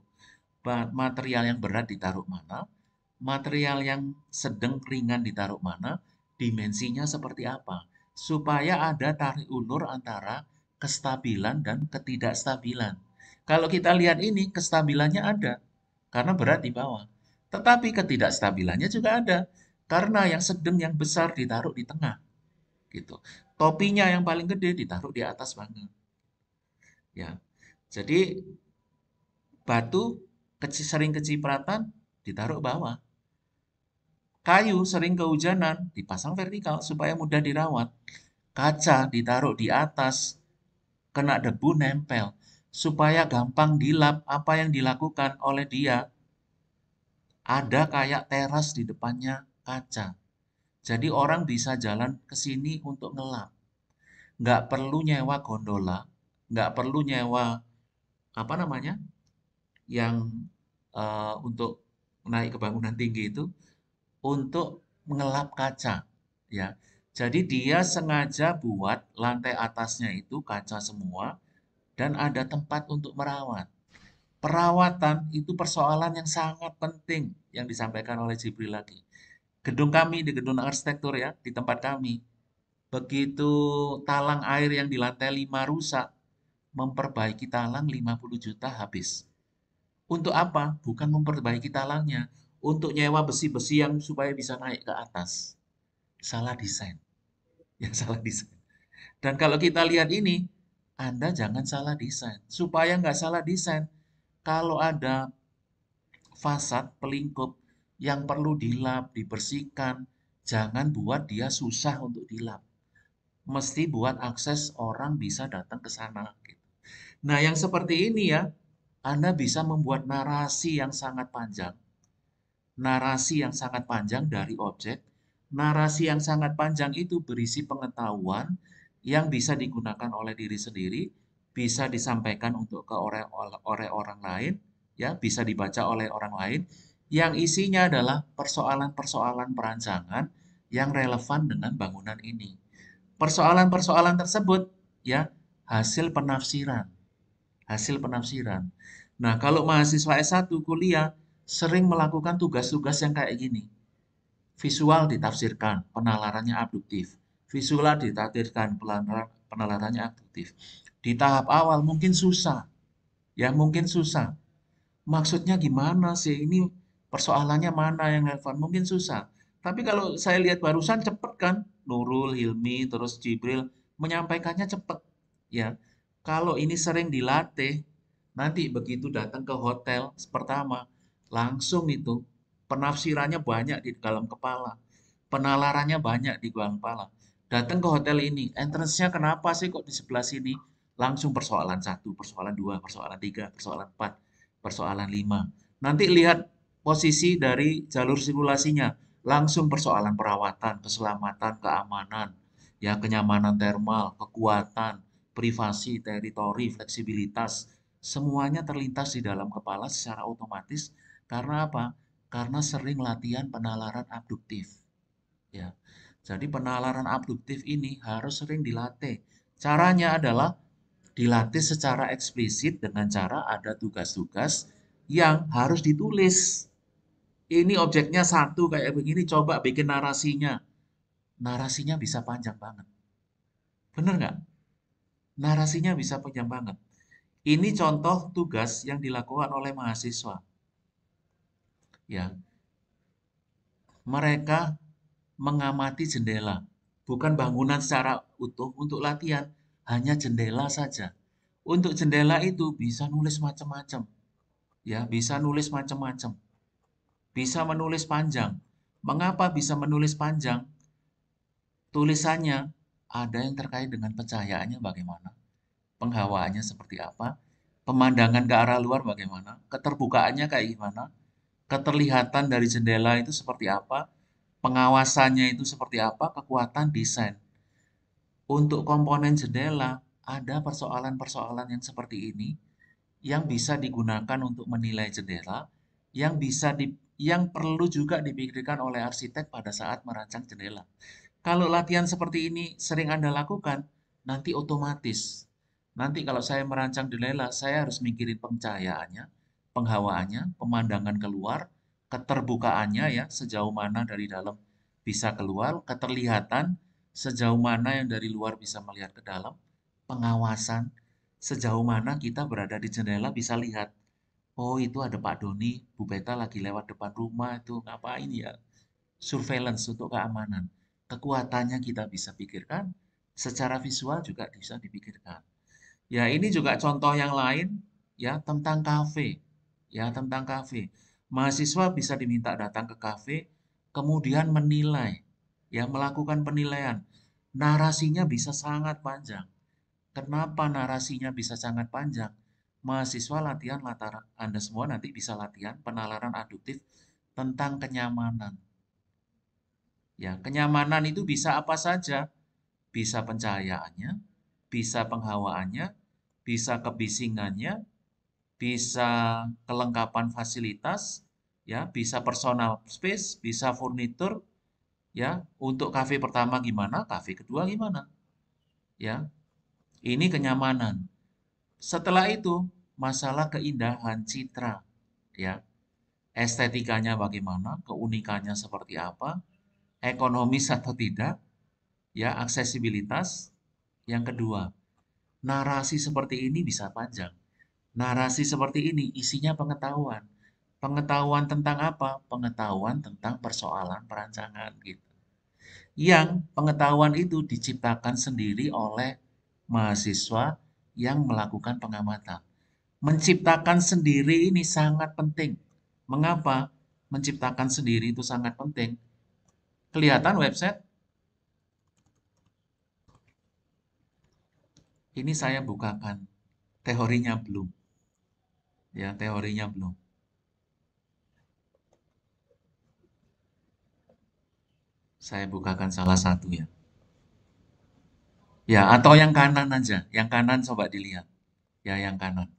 Material yang berat ditaruh mana, material yang sedang ringan ditaruh mana, dimensinya seperti apa, supaya ada tarik ulur antara kestabilan dan ketidakstabilan. Kalau kita lihat ini, kestabilannya ada, karena berat di bawah. Tetapi ketidakstabilannya juga ada, karena yang sedang yang besar ditaruh di tengah, gitu. Topinya yang paling gede ditaruh di atas banget, ya. Jadi Batu sering kecipratan, ditaruh bawah. Kayu sering kehujanan, dipasang vertikal supaya mudah dirawat. Kaca ditaruh di atas, kena debu nempel. Supaya gampang dilap apa yang dilakukan oleh dia, ada kayak teras di depannya kaca. Jadi orang bisa jalan ke sini untuk ngelap. Nggak perlu nyewa gondola, nggak perlu nyewa apa namanya, yang untuk naik ke bangunan tinggi itu, untuk mengelap kaca, ya. Jadi dia sengaja buat lantai atasnya itu kaca semua dan ada tempat untuk merawat. Perawatan itu persoalan yang sangat penting yang disampaikan oleh Jibril lagi. Gedung kami di gedung arsitektur ya, di tempat kami. Begitu talang air yang di lantai 5 rusak, memperbaiki talang 50 juta habis. Untuk apa? Bukan memperbaiki talangnya, untuk nyewa besi-besi yang supaya bisa naik ke atas. Salah desain. Ya salah desain. Dan kalau kita lihat ini, Anda jangan salah desain. Supaya nggak salah desain, kalau ada fasad pelingkup yang perlu dilap, dibersihkan, jangan buat dia susah untuk dilap. Mesti buat akses orang bisa datang ke sana. Gitu. Nah, yang seperti ini ya, Anda bisa membuat narasi yang sangat panjang. Narasi yang sangat panjang dari objek. Narasi yang sangat panjang itu berisi pengetahuan yang bisa digunakan oleh diri sendiri, bisa disampaikan untuk ke orang lain, ya, bisa dibaca oleh orang lain, yang isinya adalah persoalan-persoalan perancangan yang relevan dengan bangunan ini. Persoalan-persoalan tersebut, ya, hasil penafsiran hasil penafsiran. Nah, kalau mahasiswa S1 kuliah sering melakukan tugas-tugas yang kayak gini. Visual ditafsirkan, penalarannya abduktif. Visual ditafsirkan, penalarannya abduktif. Di tahap awal mungkin susah, ya mungkin susah. Maksudnya gimana sih? Ini persoalannya mana yang relevan? Mungkin susah. Tapi kalau saya lihat barusan cepet kan, Nurul, Hilmi, terus Jibril menyampaikannya cepet. Ya, kalau ini sering dilatih, nanti begitu datang ke hotel pertama, langsung itu penafsirannya banyak di dalam kepala, penalarannya banyak di dalam kepala. Datang ke hotel ini, entrance-nya kenapa sih kok di sebelah sini? Langsung persoalan satu, persoalan dua, persoalan tiga, persoalan empat, persoalan 5. Nanti lihat posisi dari jalur sirkulasinya. Langsung persoalan perawatan, keselamatan, keamanan, ya kenyamanan termal, kekuatan, privasi, teritori, fleksibilitas. Semuanya terlintas di dalam kepala secara otomatis. Karena apa? Karena sering latihan penalaran abduktif. Ya. Jadi penalaran abduktif ini harus sering dilatih. Caranya adalah dilatih secara eksplisit dengan cara ada tugas-tugas yang harus ditulis. Ini objeknya satu kayak begini, coba bikin narasinya. Narasinya bisa panjang banget. Bener nggak? Narasinya bisa panjang banget. Ini contoh tugas yang dilakukan oleh mahasiswa. Ya, mereka mengamati jendela, bukan bangunan secara utuh untuk latihan, hanya jendela saja. Untuk jendela itu bisa nulis macam-macam, ya, bisa nulis macam-macam. Bisa menulis panjang. Mengapa bisa menulis panjang? Tulisannya ada yang terkait dengan pencahayaannya bagaimana, penghawaannya seperti apa, pemandangan ke arah luar bagaimana, keterbukaannya kayak gimana, keterlihatan dari jendela itu seperti apa, pengawasannya itu seperti apa, kekuatan desain. Untuk komponen jendela, ada persoalan-persoalan yang seperti ini yang bisa digunakan untuk menilai jendela, yang bisa yang perlu juga dipikirkan oleh arsitek pada saat merancang jendela. Kalau latihan seperti ini sering Anda lakukan, nanti otomatis. Nanti kalau saya merancang jendela, saya harus mikirin pencahayaannya, penghawaannya, pemandangan keluar, keterbukaannya ya, sejauh mana dari dalam bisa keluar, keterlihatan, sejauh mana yang dari luar bisa melihat ke dalam, pengawasan, sejauh mana kita berada di jendela bisa lihat. Oh itu ada Pak Doni, Bu Beta lagi lewat depan rumah itu ngapain ya? Surveillance untuk keamanan. Kekuatannya kita bisa pikirkan, secara visual juga bisa dipikirkan. Ya ini juga contoh yang lain ya tentang kafe. ya tentang kafe. Mahasiswa bisa diminta datang ke kafe, kemudian menilai, ya melakukan penilaian. Narasinya bisa sangat panjang. Kenapa narasinya bisa sangat panjang? Mahasiswa latihan latar Anda semua nanti bisa latihan penalaran aduktif tentang kenyamanan. Ya, kenyamanan itu bisa apa saja. Bisa pencahayaannya, bisa penghawaannya, bisa kebisingannya, bisa kelengkapan fasilitas, ya, bisa personal space, bisa furnitur, ya. Untuk kafe pertama gimana, kafe kedua gimana, ya. Ini kenyamanan. Setelah itu, masalah keindahan citra, ya. Estetikanya bagaimana, keunikannya seperti apa, ekonomis atau tidak, ya, aksesibilitas. Yang kedua, narasi seperti ini bisa panjang. Narasi seperti ini isinya pengetahuan. Pengetahuan tentang apa? Pengetahuan tentang persoalan perancangan gitu. Yang pengetahuan itu diciptakan sendiri oleh mahasiswa yang melakukan pengamatan. Menciptakan sendiri ini sangat penting. Mengapa? Menciptakan sendiri itu sangat penting. Kelihatan website? Ini saya bukakan. Teorinya belum. Ya, teorinya belum. Saya bukakan salah satu ya. Ya, atau yang kanan aja. Yang kanan coba dilihat. Ya, yang kanan.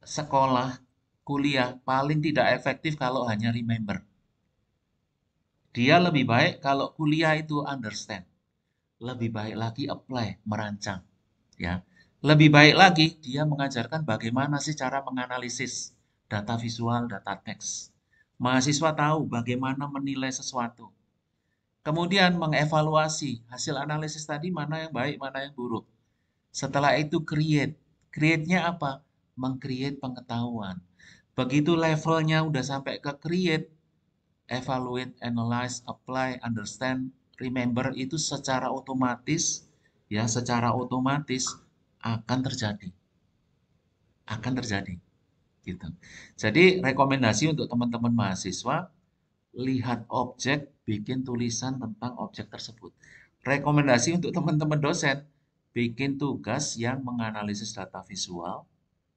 Sekolah, kuliah paling tidak efektif kalau hanya remember. Dia lebih baik kalau kuliah itu understand. Lebih baik lagi apply, merancang. Ya. Lebih baik lagi dia mengajarkan bagaimana sih cara menganalisis data visual, data teks. Mahasiswa tahu bagaimana menilai sesuatu. Kemudian mengevaluasi hasil analisis tadi mana yang baik, mana yang buruk. Setelah itu create. Create-nya apa? Meng-create pengetahuan. Begitu levelnya udah sampai ke create, evaluate, analyze, apply, understand, remember itu secara otomatis ya, secara otomatis akan terjadi. Akan terjadi gitu. Jadi rekomendasi untuk teman-teman mahasiswa lihat objek, bikin tulisan tentang objek tersebut. Rekomendasi untuk teman-teman dosen, bikin tugas yang menganalisis data visual,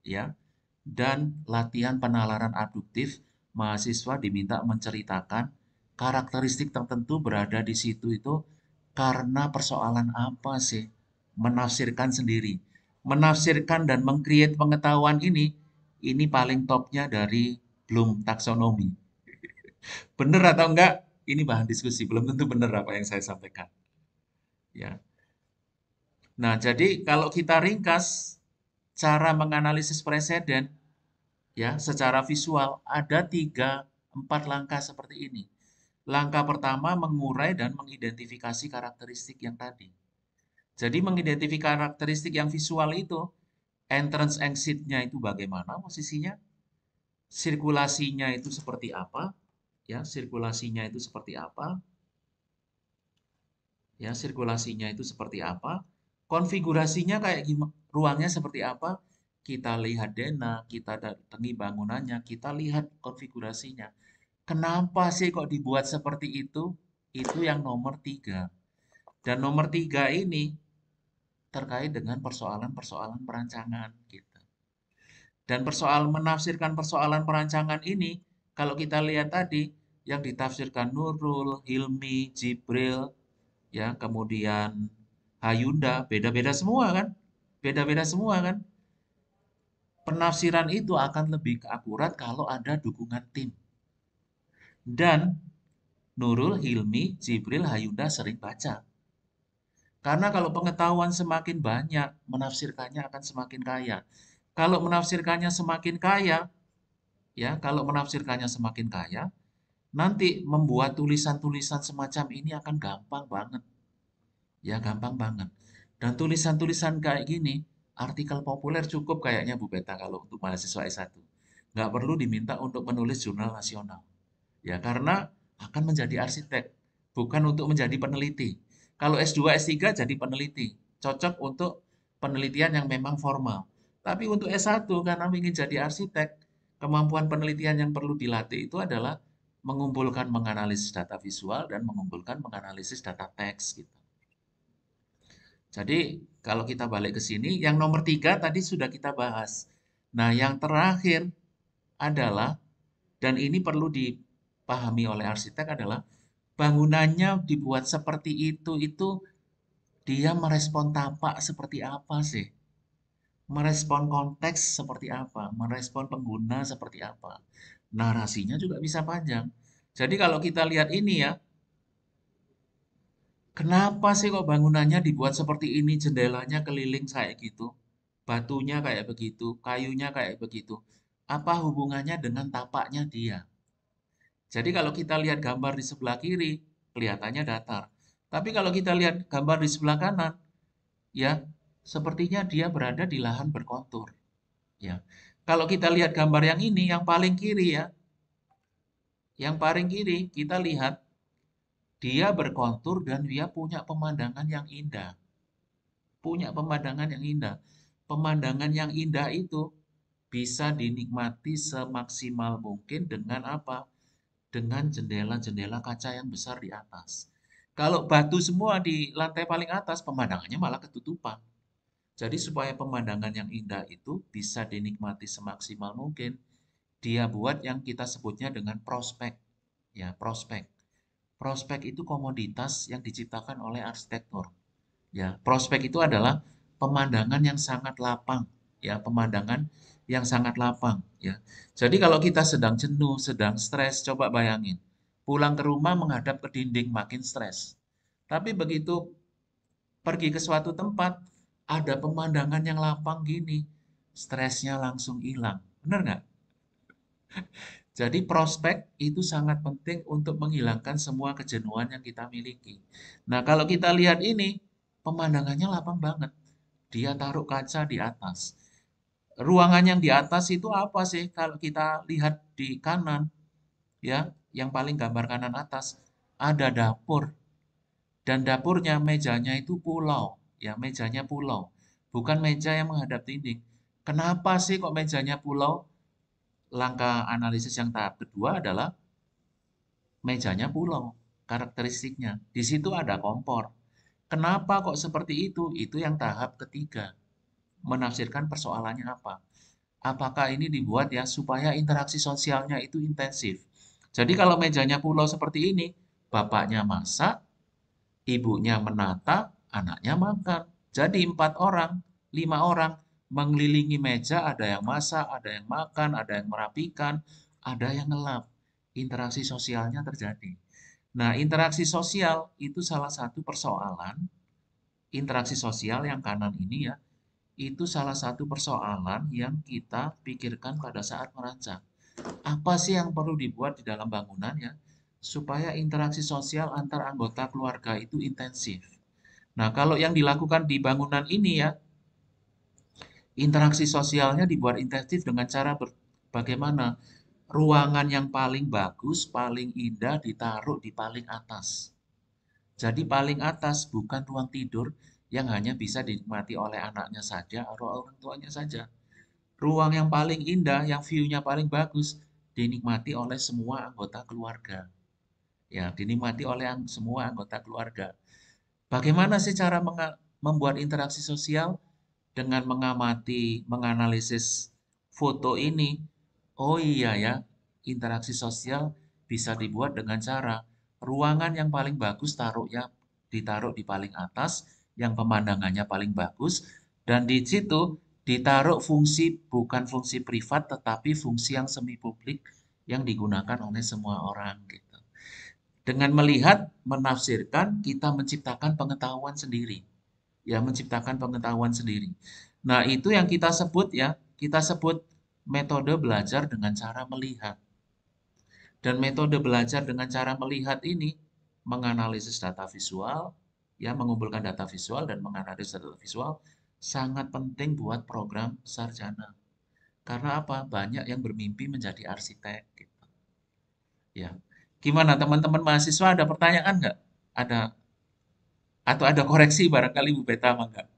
ya, dan latihan penalaran aduktif. Mahasiswa diminta menceritakan karakteristik tertentu berada di situ itu karena persoalan apa sih? Menafsirkan sendiri. Menafsirkan dan mengcreate pengetahuan ini paling topnya dari Bloom taksonomi. Benar atau enggak? Ini bahan diskusi, belum tentu benar apa yang saya sampaikan. Ya. Nah, jadi kalau kita ringkas cara menganalisis preseden, ya, secara visual ada 3-4 langkah seperti ini. Langkah pertama mengurai dan mengidentifikasi karakteristik yang tadi. Jadi mengidentifikasi karakteristik yang visual itu, entrance exit-nya itu bagaimana posisinya, sirkulasinya itu seperti apa, ya, sirkulasinya itu seperti apa, ya sirkulasinya itu seperti apa, konfigurasinya kayak gimana, ruangnya seperti apa, kita lihat dena, kita datangi bangunannya, kita lihat konfigurasinya. Kenapa sih kok dibuat seperti itu? Itu yang nomor 3. Dan nomor 3 ini terkait dengan persoalan-persoalan perancangan gitu. Dan persoalan menafsirkan persoalan perancangan ini, kalau kita lihat tadi, yang ditafsirkan Nurul, Hilmi, Jibril, ya kemudian Hayunda, beda-beda semua kan, beda-beda semua kan. Penafsiran itu akan lebih akurat kalau ada dukungan tim. Dan Nurul, Hilmi, Jibril, Hayunda sering baca. Karena kalau pengetahuan semakin banyak, menafsirkannya akan semakin kaya. Kalau menafsirkannya semakin kaya, ya, kalau menafsirkannya semakin kaya, nanti membuat tulisan-tulisan semacam ini akan gampang banget. Ya, gampang banget. Dan tulisan-tulisan kayak gini, artikel populer cukup kayaknya Bu Beta kalau untuk mahasiswa S1. Nggak perlu diminta untuk menulis jurnal nasional. Ya, karena akan menjadi arsitek, bukan untuk menjadi peneliti. Kalau S2, S3 jadi peneliti, cocok untuk penelitian yang memang formal. Tapi untuk S1 karena ingin jadi arsitek, kemampuan penelitian yang perlu dilatih itu adalah mengumpulkan menganalisis data visual dan mengumpulkan menganalisis data teks gitu. Jadi kalau kita balik ke sini, yang nomor 3 tadi sudah kita bahas. Nah, yang terakhir adalah, dan ini perlu dipahami oleh arsitek adalah, bangunannya dibuat seperti itu dia merespon tapak seperti apa sih? Merespon konteks seperti apa? Merespon pengguna seperti apa? Narasinya juga bisa panjang. Jadi kalau kita lihat ini ya, kenapa sih kok bangunannya dibuat seperti ini, jendelanya keliling kayak gitu, batunya kayak begitu, kayunya kayak begitu. Apa hubungannya dengan tapaknya dia? Jadi kalau kita lihat gambar di sebelah kiri, kelihatannya datar. Tapi kalau kita lihat gambar di sebelah kanan, ya, sepertinya dia berada di lahan berkontur, ya. Kalau kita lihat gambar yang ini, yang paling kiri ya, yang paling kiri kita lihat dia berkontur dan dia punya pemandangan yang indah. Punya pemandangan yang indah. Pemandangan yang indah itu bisa dinikmati semaksimal mungkin dengan apa? Dengan jendela-jendela kaca yang besar di atas. Kalau batu semua di lantai paling atas, pemandangannya malah ketutupan. Jadi supaya pemandangan yang indah itu bisa dinikmati semaksimal mungkin, dia buat yang kita sebutnya dengan prospek. Ya, prospek. Prospek itu komoditas yang diciptakan oleh arsitektur. Ya, prospek itu adalah pemandangan yang sangat lapang, ya, pemandangan yang sangat lapang, ya. Jadi kalau kita sedang jenuh, sedang stres, coba bayangin, pulang ke rumah menghadap ke dinding makin stres. Tapi begitu pergi ke suatu tempat, ada pemandangan yang lapang gini, stresnya langsung hilang. Benar nggak? Jadi prospek itu sangat penting untuk menghilangkan semua kejenuhan yang kita miliki. Nah, kalau kita lihat ini, pemandangannya lapang banget. Dia taruh kaca di atas. Ruangan yang di atas itu apa sih? Kalau kita lihat di kanan, ya, yang paling gambar kanan atas, ada dapur. Dan dapurnya, mejanya itu pulau. Ya, mejanya pulau. Bukan meja yang menghadap dinding. Kenapa sih kok mejanya pulau? Langkah analisis yang tahap kedua adalah mejanya pulau, karakteristiknya. Di situ ada kompor. Kenapa kok seperti itu? Itu yang tahap ketiga. Menafsirkan persoalannya apa. Apakah ini dibuat ya supaya interaksi sosialnya itu intensif. Jadi kalau mejanya pulau seperti ini, bapaknya masak, ibunya menata, anaknya makan. Jadi 4 orang, 5 orang mengelilingi meja, ada yang masak, ada yang makan, ada yang merapikan, ada yang ngelap. Interaksi sosialnya terjadi. Nah, interaksi sosial itu salah satu persoalan, interaksi sosial yang kanan ini ya, itu salah satu persoalan yang kita pikirkan pada saat merancang. Apa sih yang perlu dibuat di dalam bangunan ya, supaya interaksi sosial antar anggota keluarga itu intensif. Nah, kalau yang dilakukan di bangunan ini ya, interaksi sosialnya dibuat intensif dengan cara bagaimana? Ruangan yang paling bagus, paling indah ditaruh di paling atas. Jadi paling atas bukan ruang tidur yang hanya bisa dinikmati oleh anaknya saja atau orang tuanya saja. Ruang yang paling indah, yang view-nya paling bagus, dinikmati oleh semua anggota keluarga. Ya, dinikmati oleh semua anggota keluarga. Bagaimana sih cara membuat interaksi sosial? Dengan mengamati, menganalisis foto ini. Oh iya ya, interaksi sosial bisa dibuat dengan cara ruangan yang paling bagus ditaruh di paling atas, yang pemandangannya paling bagus, dan di situ ditaruh fungsi bukan fungsi privat tetapi fungsi yang semi publik yang digunakan oleh semua orang gitu. Dengan melihat, menafsirkan, kita menciptakan pengetahuan sendiri. Ya, menciptakan pengetahuan sendiri. Nah, itu yang kita sebut ya, kita sebut metode belajar dengan cara melihat. Dan metode belajar dengan cara melihat ini menganalisis data visual, ya, mengumpulkan data visual dan menganalisis data visual sangat penting buat program sarjana. Karena apa? Banyak yang bermimpi menjadi arsitek gitu. Ya. Gimana teman-teman mahasiswa ada pertanyaan nggak? Ada atau ada koreksi barangkali Bu Beta enggak?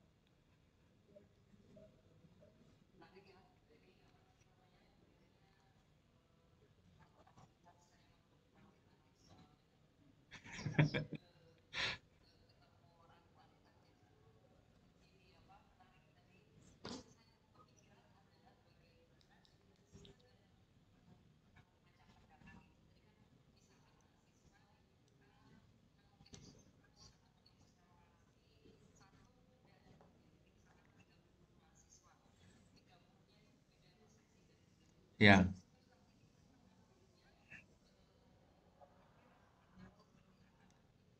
Ya.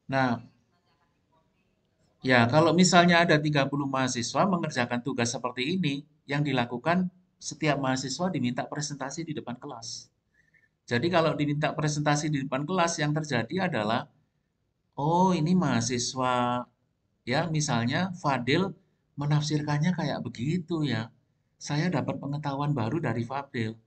Nah, ya kalau misalnya ada 30 mahasiswa mengerjakan tugas seperti ini, yang dilakukan setiap mahasiswa diminta presentasi di depan kelas. Jadi kalau diminta presentasi di depan kelas, yang terjadi adalah, oh ini mahasiswa, ya misalnya Fadil menafsirkannya kayak begitu ya. Saya dapat pengetahuan baru dari Fadil.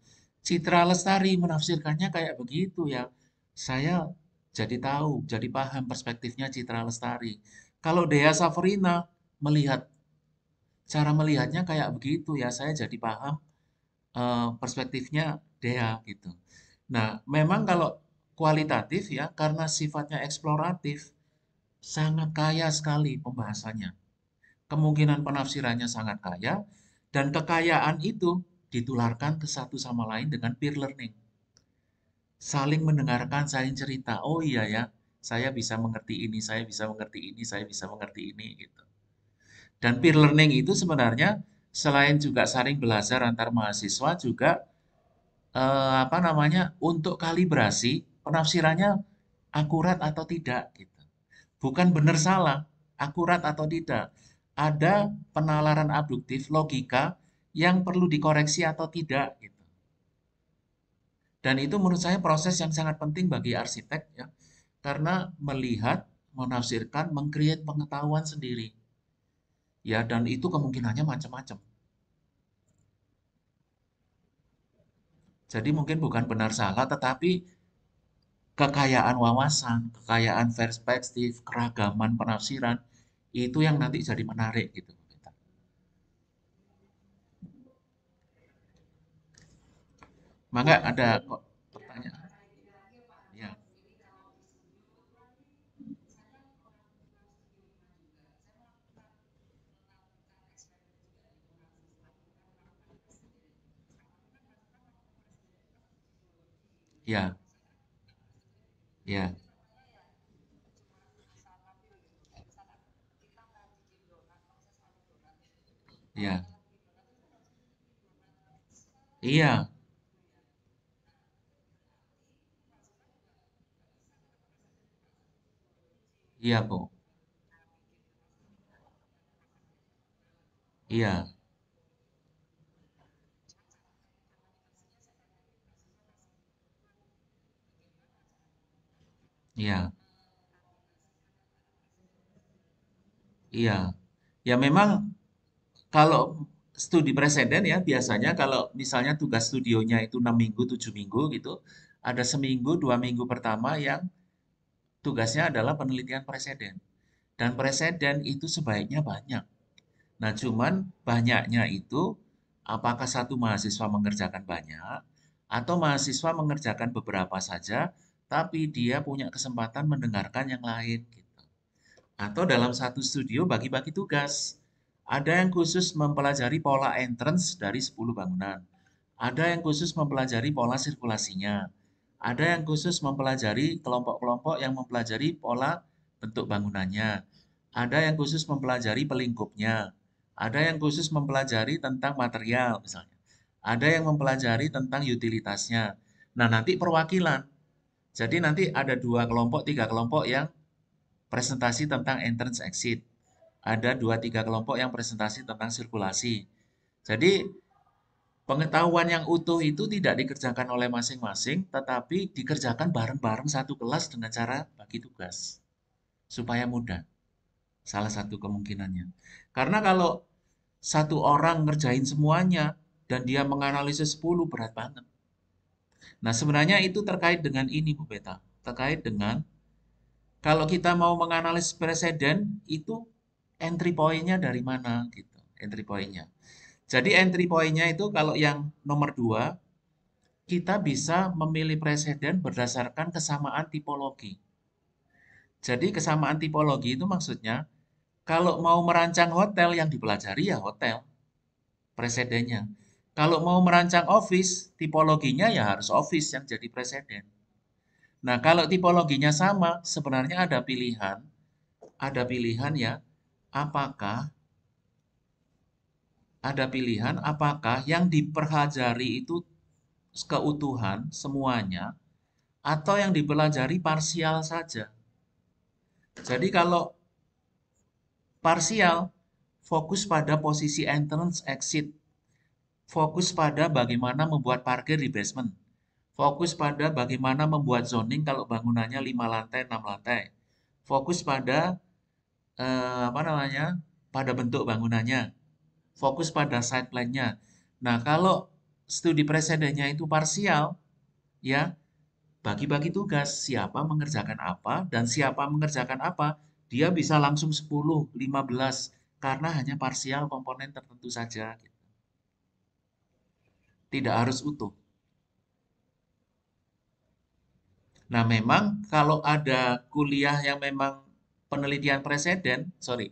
Citra Lestari menafsirkannya kayak begitu ya. Saya jadi tahu, jadi paham perspektifnya Citra Lestari. Kalau Dea Safarina melihat cara melihatnya kayak begitu ya, saya jadi paham perspektifnya Dea gitu. Nah, memang kalau kualitatif ya, karena sifatnya eksploratif, sangat kaya sekali pembahasannya. Kemungkinan penafsirannya sangat kaya, dan kekayaan itu ditularkan ke satu sama lain dengan peer learning. Saling mendengarkan, saling cerita. Oh iya ya, saya bisa mengerti ini, saya bisa mengerti ini, saya bisa mengerti ini gitu. Dan peer learning itu sebenarnya selain juga saling belajar antar mahasiswa juga apa namanya untuk kalibrasi penafsirannya akurat atau tidak gitu. Bukan benar salah, akurat atau tidak. Ada penalaran abduktif logika yang perlu dikoreksi atau tidak gitu. Dan itu menurut saya proses yang sangat penting bagi arsitek ya. Karena melihat, menafsirkan, mengcreate pengetahuan sendiri. Ya, dan itu kemungkinannya macam-macam. Jadi mungkin bukan benar salah, tetapi kekayaan wawasan, kekayaan perspektif, keragaman penafsiran, itu yang nanti jadi menarik gitu. Maka ada kok pertanyaan. Ya, ya, ya, ya. Iya, iya, Bu. Iya, iya, iya. Ya memang kalau studi preseden ya biasanya kalau misalnya tugas studionya itu 6 minggu, 7 minggu gitu, ada seminggu, 2 minggu pertama yang tugasnya adalah penelitian preseden. Dan preseden itu sebaiknya banyak. Nah, cuman banyaknya itu apakah satu mahasiswa mengerjakan banyak atau mahasiswa mengerjakan beberapa saja, tapi dia punya kesempatan mendengarkan yang lain gitu. Atau dalam satu studio bagi-bagi tugas. Ada yang khusus mempelajari pola entrance dari 10 bangunan. Ada yang khusus mempelajari pola sirkulasinya. Ada yang khusus mempelajari kelompok-kelompok yang mempelajari pola bentuk bangunannya. Ada yang khusus mempelajari pelingkupnya. Ada yang khusus mempelajari tentang material misalnya. Ada yang mempelajari tentang utilitasnya. Nah, nanti perwakilan. Jadi nanti ada 2 kelompok, 3 kelompok yang presentasi tentang entrance exit. Ada 2-3 kelompok yang presentasi tentang sirkulasi. Jadi pengetahuan yang utuh itu tidak dikerjakan oleh masing-masing, tetapi dikerjakan bareng-bareng satu kelas dengan cara bagi tugas. Supaya mudah. Salah satu kemungkinannya. Karena kalau satu orang ngerjain semuanya dan dia menganalisis 10 berat banget. Nah, sebenarnya itu terkait dengan ini Bu Beta. Terkait dengan kalau kita mau menganalisis preseden itu entry point-nya dari mana gitu, entry point-nya. Jadi entry point-nya itu kalau yang nomor 2 kita bisa memilih preseden berdasarkan kesamaan tipologi. Jadi kesamaan tipologi itu maksudnya, kalau mau merancang hotel yang dipelajari ya hotel, presidennya. Kalau mau merancang office, tipologinya ya harus office yang jadi presiden. Nah, kalau tipologinya sama, sebenarnya ada pilihan ya, apakah apakah yang dipelajari itu keutuhan semuanya atau yang dipelajari parsial saja. Jadi kalau parsial fokus pada posisi entrance exit, fokus pada bagaimana membuat parkir di basement, fokus pada bagaimana membuat zoning kalau bangunannya 5 lantai, 6 lantai, fokus pada apa namanya? Pada bentuk bangunannya, fokus pada site plan-nya. Nah, kalau studi presidennya itu parsial, ya bagi-bagi tugas, siapa mengerjakan apa dan siapa mengerjakan apa, dia bisa langsung 10, 15 karena hanya parsial komponen tertentu saja gitu. Tidak harus utuh. Nah, memang kalau ada kuliah yang memang penelitian presiden, sorry,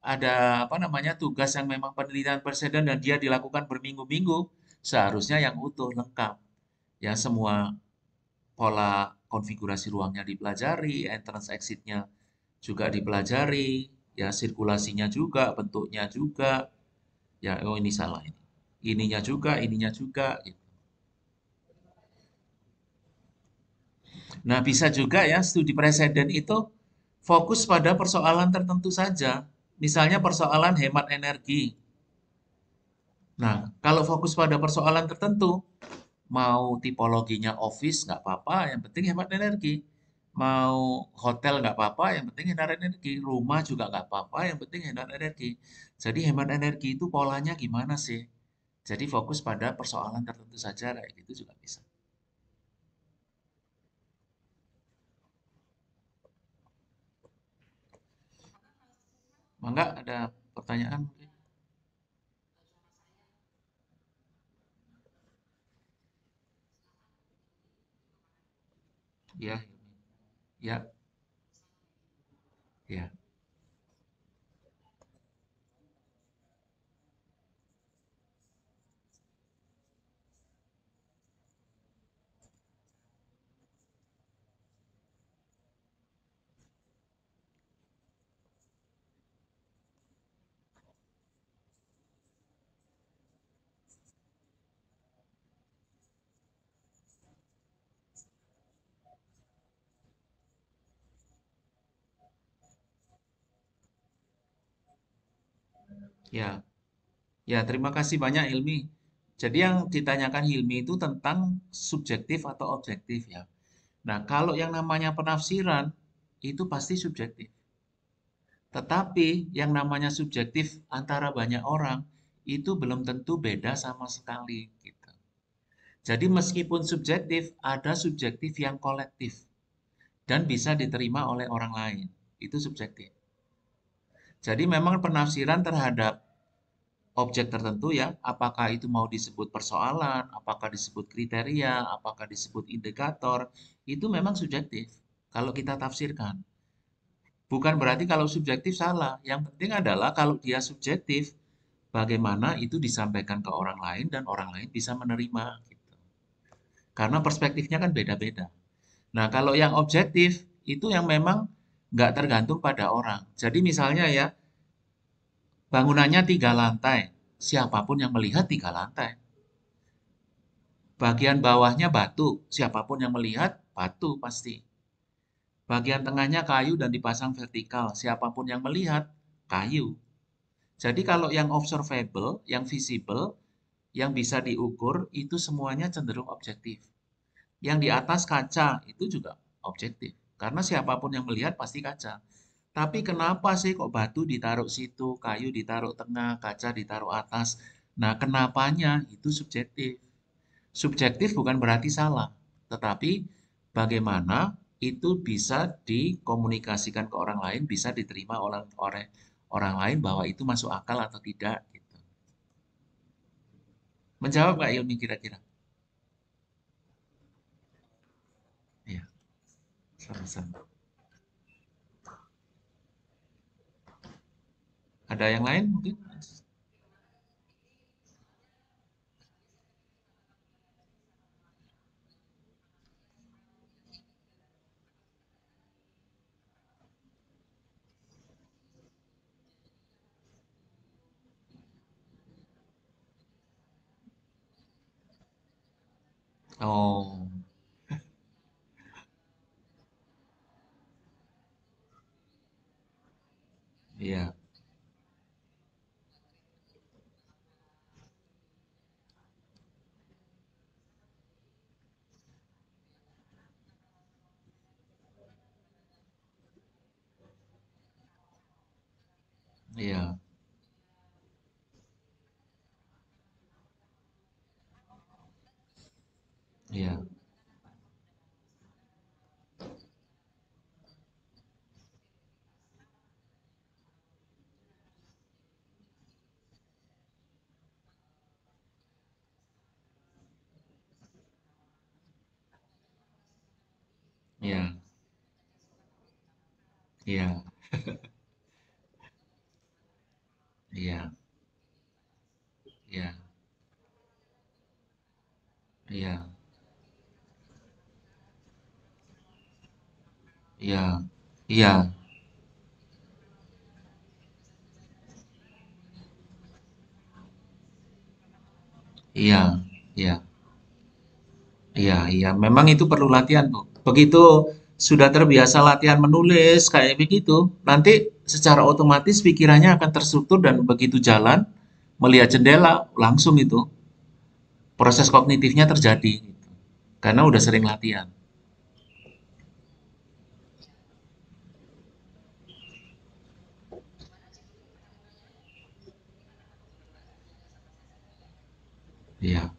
ada apa namanya tugas yang memang penelitian presiden dan dia dilakukan berminggu-minggu, seharusnya yang utuh lengkap. Ya semua pola konfigurasi ruangnya dipelajari, entrance exit-nya juga dipelajari, ya sirkulasinya juga, bentuknya juga. Ya, oh ini salah ini. Ininya juga gitu. Nah, bisa juga ya studi preseden itu fokus pada persoalan tertentu saja. Misalnya persoalan hemat energi. Nah, kalau fokus pada persoalan tertentu, mau tipologinya office nggak apa-apa, yang penting hemat energi. Mau hotel nggak apa-apa, yang penting hemat energi. Rumah juga nggak apa-apa, yang penting hemat energi. Jadi hemat energi itu polanya gimana sih? Jadi fokus pada persoalan tertentu saja kayak gitu juga bisa. Mangga ada pertanyaan mungkin? Ya, ya, ya, ya. Ya, terima kasih banyak Hilmi. Jadi yang ditanyakan Hilmi itu tentang subjektif atau objektif ya. Nah, kalau yang namanya penafsiran itu pasti subjektif. Tetapi yang namanya subjektif antara banyak orang itu belum tentu beda sama sekali gitu. Jadi meskipun subjektif, ada subjektif yang kolektif dan bisa diterima oleh orang lain. Itu subjektif. Jadi memang penafsiran terhadap objek tertentu ya, apakah itu mau disebut persoalan, apakah disebut kriteria, apakah disebut indikator, itu memang subjektif kalau kita tafsirkan. Bukan berarti kalau subjektif salah. Yang penting adalah kalau dia subjektif, bagaimana itu disampaikan ke orang lain dan orang lain bisa menerima gitu. Karena perspektifnya kan beda-beda. Nah, kalau yang objektif itu yang memang nggak tergantung pada orang. Jadi misalnya ya, bangunannya 3 lantai. Siapapun yang melihat 3 lantai. Bagian bawahnya batu, siapapun yang melihat batu pasti. Bagian tengahnya kayu dan dipasang vertikal, siapapun yang melihat kayu. Jadi kalau yang observable, yang visible, yang bisa diukur itu semuanya cenderung objektif. Yang di atas kaca itu juga objektif. Karena siapapun yang melihat pasti kaca. Tapi kenapa sih kok batu ditaruh situ, kayu ditaruh tengah, kaca ditaruh atas? Nah, kenapanya itu subjektif. Subjektif bukan berarti salah, tetapi bagaimana itu bisa dikomunikasikan ke orang lain, bisa diterima oleh orang lain bahwa itu masuk akal atau tidak gitu. Menjawab nggak Ilmi kira-kira? Iya, sama-sama. Ada yang lain mungkin? Oh, iya, iya, iya, iya, iya, iya, iya, iya, iya, iya, iya, iya, iya, iya. Memang itu perlu latihan, Bu. Begitu sudah terbiasa latihan menulis kayak begitu, nanti secara otomatis pikirannya akan terstruktur dan begitu jalan melihat jendela langsung itu proses kognitifnya terjadi gitu. Karena udah sering latihan. Iya,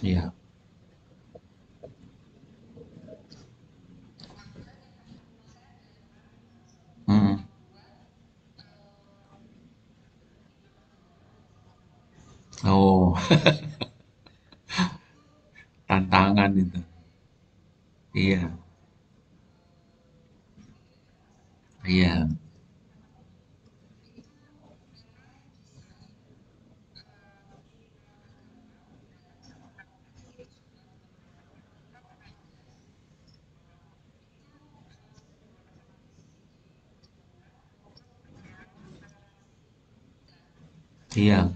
iya. Mm. Oh, tantangan itu. Iya, iya, iya.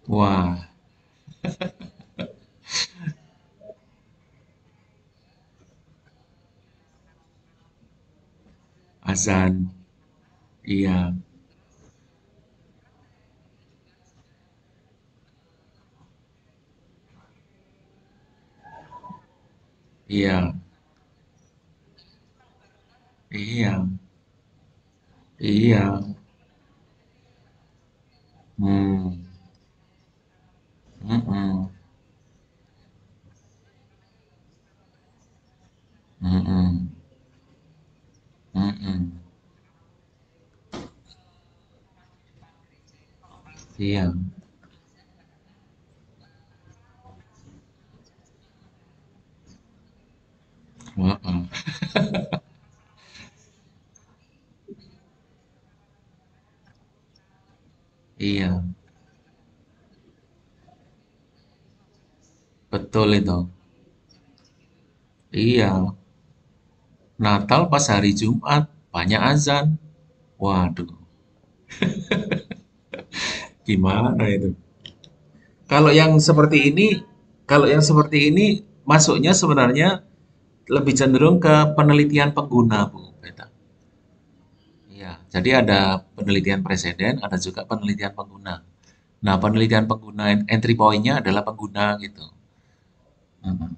Wah, azan. Iya, iya, iya, iya. Hmm, mm-mm, mm-mm, mm-mm. Iya, heeh. Iya, betul itu. Iya, Natal pas hari Jumat banyak azan. Waduh, gimana itu? Kalau yang seperti ini, kalau yang seperti ini masuknya sebenarnya lebih cenderung ke penelitian pengguna, Bu Beta. Iya, jadi ada penelitian preseden, ada juga penelitian pengguna. Nah, penelitian pengguna entry point-nya adalah pengguna gitu. Mhm.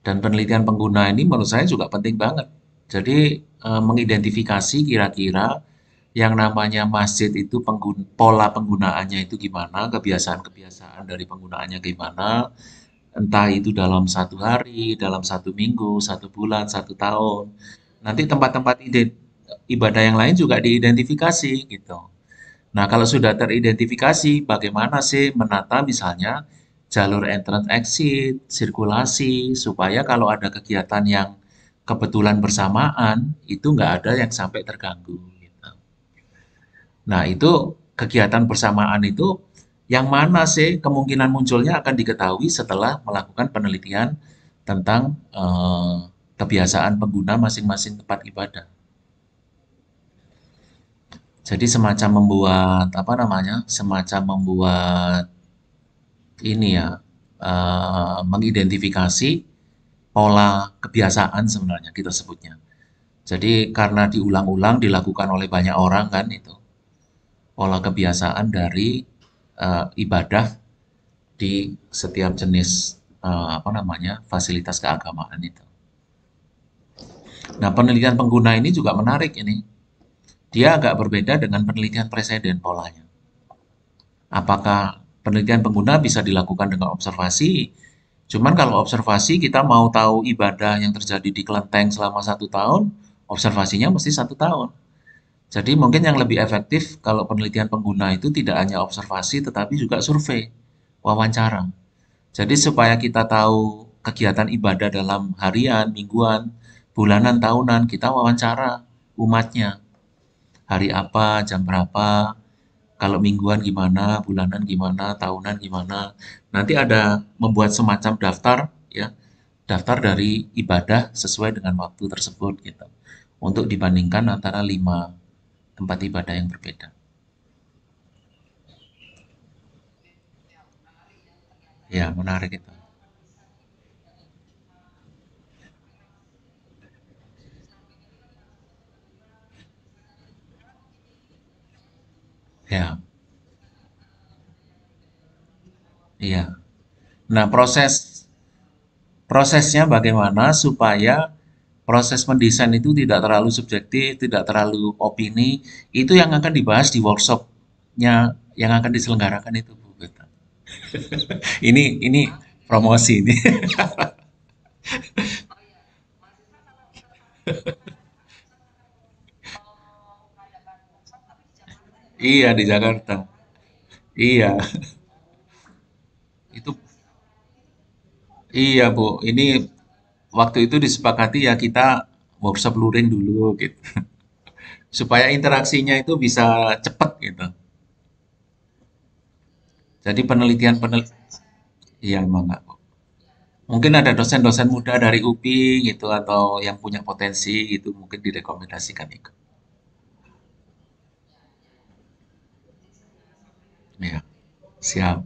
Dan penelitian pengguna ini menurut saya juga penting banget. Jadi mengidentifikasi kira-kira yang namanya masjid itu pola penggunaannya itu gimana, kebiasaan-kebiasaan dari penggunaannya gimana, entah itu dalam satu hari, dalam satu minggu, satu bulan, satu tahun. Nanti tempat-tempat ibadah yang lain juga diidentifikasi gitu. Nah, kalau sudah teridentifikasi, bagaimana sih menata misalnya jalur entrance exit, sirkulasi, supaya kalau ada kegiatan yang kebetulan bersamaan, itu nggak ada yang sampai terganggu. Gitu. Nah, itu kegiatan bersamaan itu yang mana sih kemungkinan munculnya akan diketahui setelah melakukan penelitian tentang kebiasaan pengguna masing-masing tempat ibadah. Jadi semacam membuat apa namanya? Semacam membuat ini ya, mengidentifikasi pola kebiasaan sebenarnya kita sebutnya. Jadi karena diulang-ulang dilakukan oleh banyak orang kan itu, pola kebiasaan dari ibadah di setiap jenis apa namanya fasilitas keagamaan itu. Nah penelitian pengguna ini juga menarik ini. Dia agak berbeda dengan penelitian preseden polanya. Apakah penelitian pengguna bisa dilakukan dengan observasi? Cuman kalau observasi kita mau tahu ibadah yang terjadi di kelenteng selama 1 tahun, observasinya mesti 1 tahun. Jadi mungkin yang lebih efektif kalau penelitian pengguna itu tidak hanya observasi tetapi juga survei, wawancara. Jadi supaya kita tahu kegiatan ibadah dalam harian, mingguan, bulanan, tahunan, kita wawancara umatnya. Hari apa, jam berapa, kalau mingguan gimana, bulanan gimana, tahunan gimana. Nanti ada membuat semacam daftar ya, daftar dari ibadah sesuai dengan waktu tersebut gitu. Untuk dibandingkan antara 5 tempat ibadah yang berbeda. Ya, menarik itu. Ya, iya. Nah, prosesnya bagaimana supaya proses mendesain itu tidak terlalu subjektif, tidak terlalu opini, itu yang akan dibahas di workshopnya yang akan diselenggarakan itu, Bu Beta. Ini promosi ini. Iya di Jakarta. Iya, itu iya Bu. Ini waktu itu disepakati ya kita workshop luring dulu gitu. Supaya interaksinya itu bisa cepet gitu. Jadi iya emang nggak Bu. Mungkin ada dosen-dosen muda dari UPI gitu atau yang punya potensi gitu mungkin direkomendasikan ikut. Ya, siap.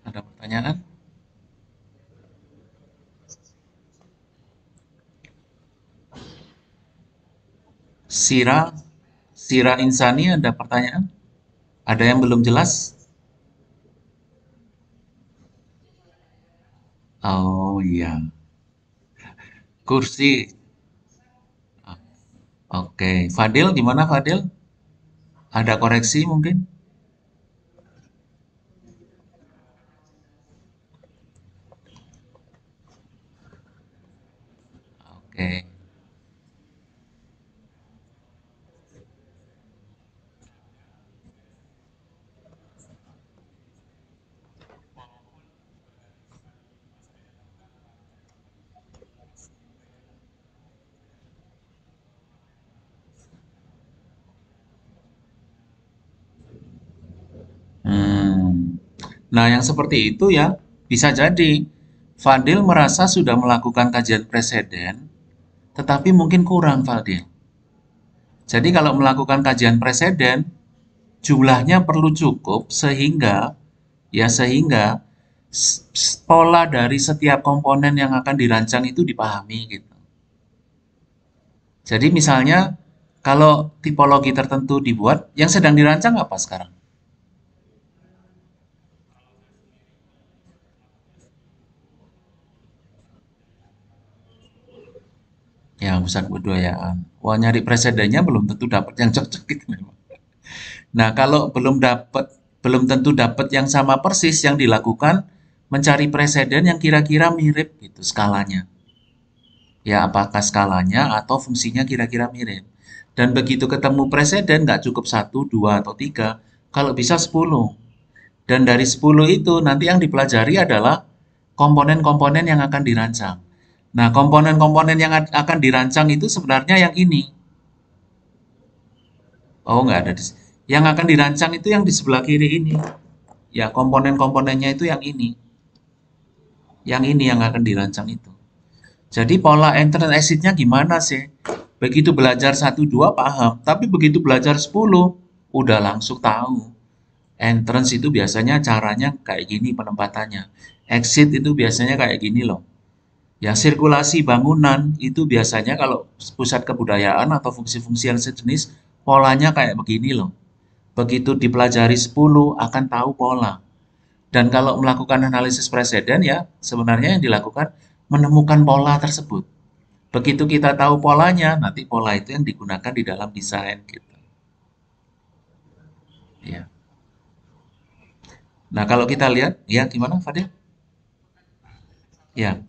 Ada pertanyaan? Sira, Sira Insani ada pertanyaan? Ada yang belum jelas? Oh iya, kursi. Oke, Fadil gimana Fadil? Ada koreksi mungkin? Oke. Hmm. Nah, yang seperti itu ya bisa jadi Fadil merasa sudah melakukan kajian preseden, tetapi mungkin kurang Fadil. Jadi kalau melakukan kajian preseden, jumlahnya perlu cukup sehingga ya sehingga Pola dari setiap komponen yang akan dirancang itu dipahami gitu. Jadi misalnya kalau tipologi tertentu dibuat, yang sedang dirancang apa sekarang? Ya, pusat kebudayaan. Wah, nyari presidennya belum tentu dapat yang cocok gitu memang. Nah, kalau belum tentu dapat yang sama persis yang dilakukan mencari presiden yang kira-kira mirip gitu skalanya. Ya, apakah skalanya atau fungsinya kira-kira mirip. Dan begitu ketemu presiden nggak cukup satu, dua, atau tiga, kalau bisa 10. Dan dari 10 itu nanti yang dipelajari adalah komponen-komponen yang akan dirancang. Nah, komponen-komponen yang akan dirancang itu sebenarnya yang ini. Oh, nggak ada. Yang akan dirancang itu yang di sebelah kiri ini. Ya, komponen-komponennya itu yang ini. Yang ini yang akan dirancang itu. Jadi pola entrance exit-nya gimana sih? Begitu belajar satu 2 paham, tapi begitu belajar 10 udah langsung tahu. Entrance itu biasanya caranya kayak gini penempatannya. Exit itu biasanya kayak gini loh. Ya, sirkulasi bangunan itu biasanya kalau pusat kebudayaan atau fungsi-fungsi yang sejenis, polanya kayak begini loh. Begitu dipelajari 10 akan tahu pola. Dan kalau melakukan analisis preseden ya, sebenarnya yang dilakukan menemukan pola tersebut. Begitu kita tahu polanya, nanti pola itu yang digunakan di dalam desain gitu. Ya. Nah, kalau kita lihat, ya gimana Fadil? Ya.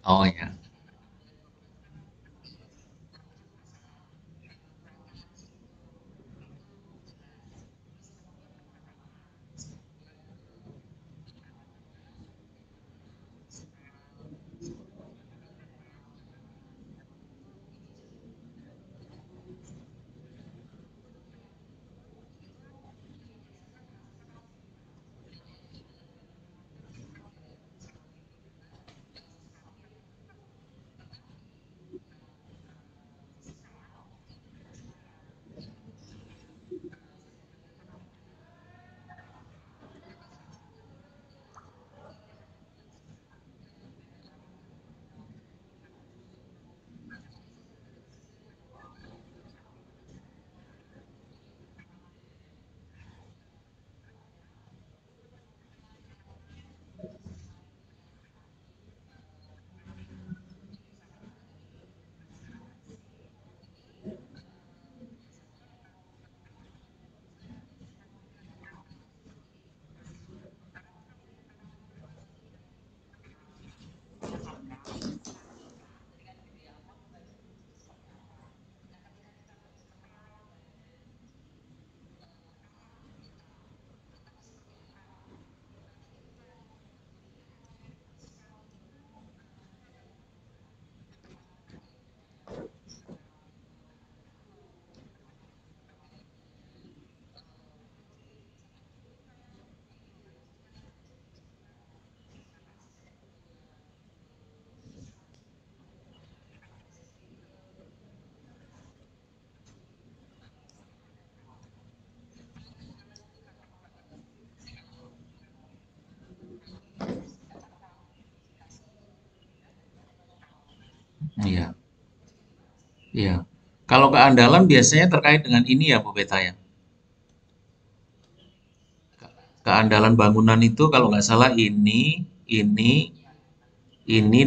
Oh ya. Iya. Iya. Kalau keandalan biasanya terkait dengan ini ya Bu Beta ya. Keandalan bangunan itu kalau nggak salah ini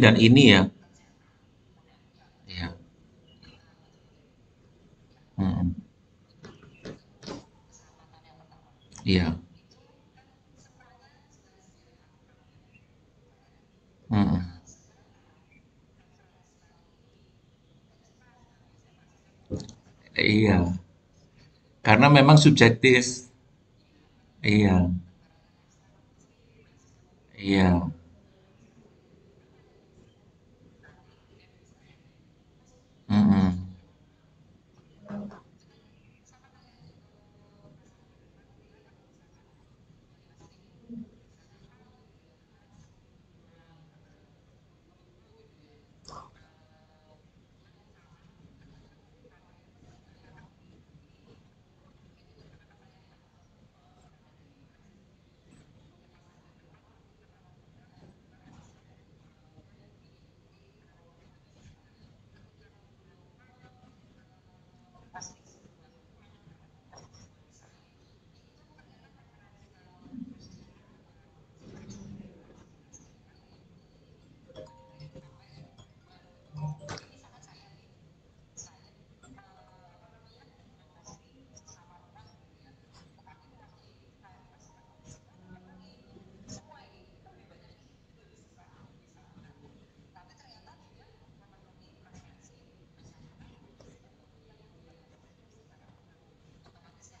dan ini ya. Iya. Mm-mm. Iya. Mm-mm. Iya. Karena memang subjektif. Iya. Iya. Mm-mm.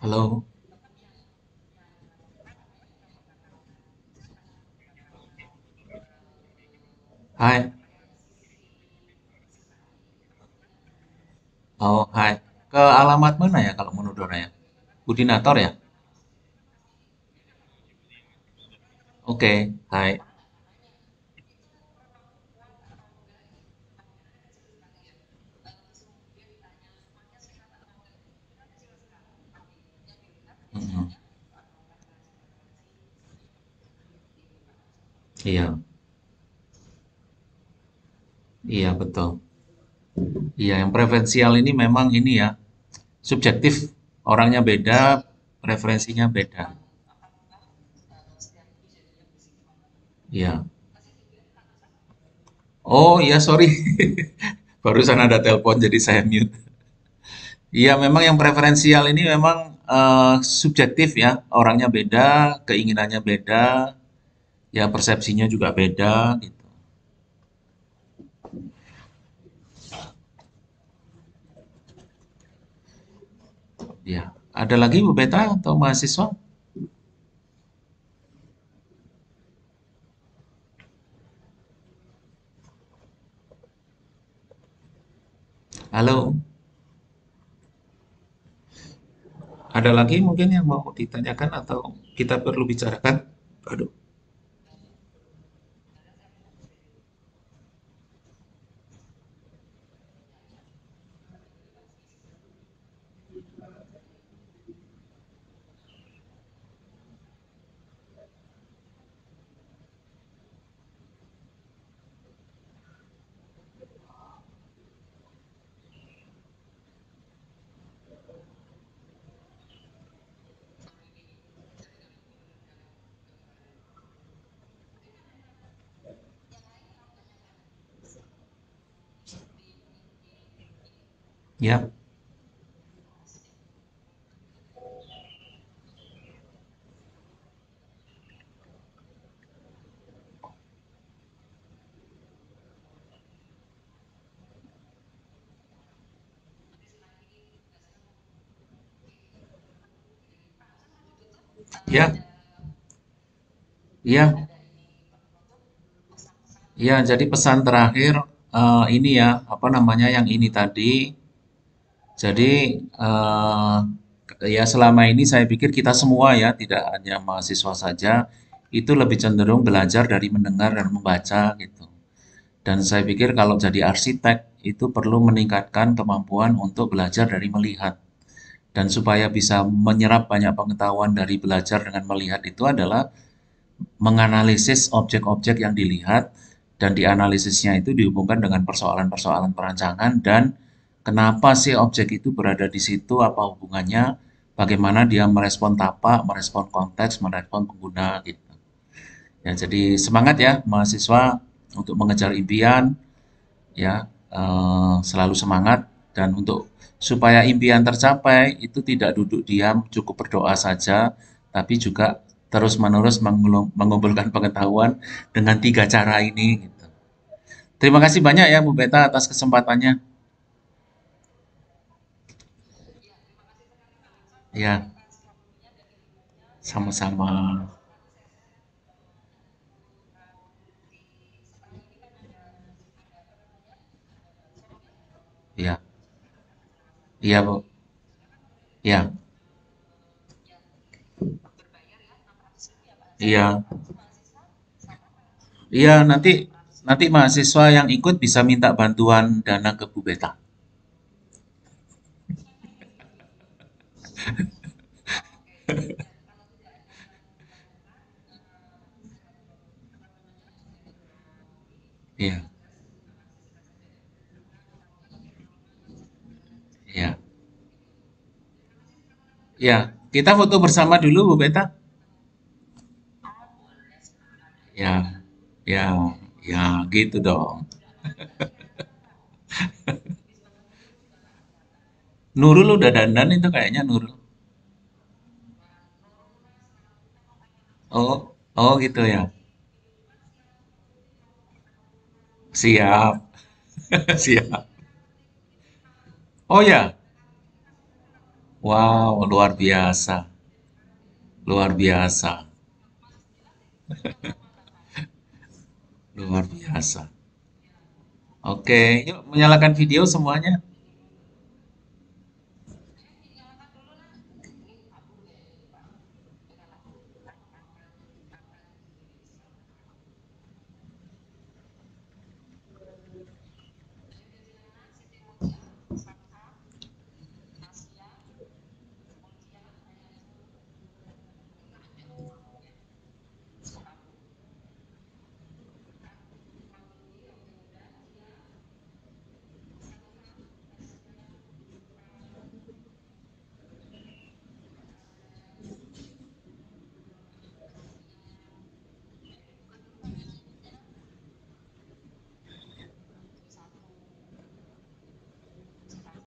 Halo, hai. Oh, hai. Ke alamat mana ya kalau menurut Dora ya? Budinator ya? Oke, hai. Mm-mm. Iya, iya betul. Iya, yang preferensial ini memang ini ya, subjektif. Orangnya beda, preferensinya beda. Iya. Oh, iya sorry. Barusan ada telepon jadi saya mute. Iya, memang yang preferensial ini memang subjektif ya. Orangnya beda, keinginannya beda, ya persepsinya juga beda gitu. Ya. Ada lagi Bu Beta atau mahasiswa? Halo, ada lagi mungkin yang mau ditanyakan atau kita perlu bicarakan? Aduh. Ya, ya, ya, ya. Jadi pesan terakhir ini ya, apa namanya yang ini tadi. Jadi ya selama ini saya pikir kita semua ya, tidak hanya mahasiswa saja, itu lebih cenderung belajar dari mendengar dan membaca gitu. Dan saya pikir kalau jadi arsitek itu perlu meningkatkan kemampuan untuk belajar dari melihat. Dan supaya bisa menyerap banyak pengetahuan dari belajar dengan melihat itu adalah menganalisis objek-objek yang dilihat dan dianalisisnya itu dihubungkan dengan persoalan-persoalan perancangan dan kenapa sih objek itu berada di situ, apa hubungannya, bagaimana dia merespon tapak, merespon konteks, merespon pengguna gitu. Ya, jadi semangat ya mahasiswa untuk mengejar impian ya, selalu semangat dan untuk supaya impian tercapai itu tidak duduk diam, cukup berdoa saja, tapi juga terus-menerus mengumpulkan pengetahuan dengan 3 cara ini gitu. Terima kasih banyak ya Bu Beta atas kesempatannya. Ya, sama-sama. Ya, iya Bu. Ya, iya. Iya, nanti nanti mahasiswa yang ikut bisa minta bantuan dana ke Bu Beta. Iya, iya. Ya, kita foto bersama dulu, Bu Beta. Ya, ya, ya, gitu dong. Nurul udah dandan itu kayaknya Nurul. Oh, oh gitu ya. Siap, siap. Oh ya, wow, luar biasa, luar biasa, luar biasa. Oke, yuk menyalakan video semuanya.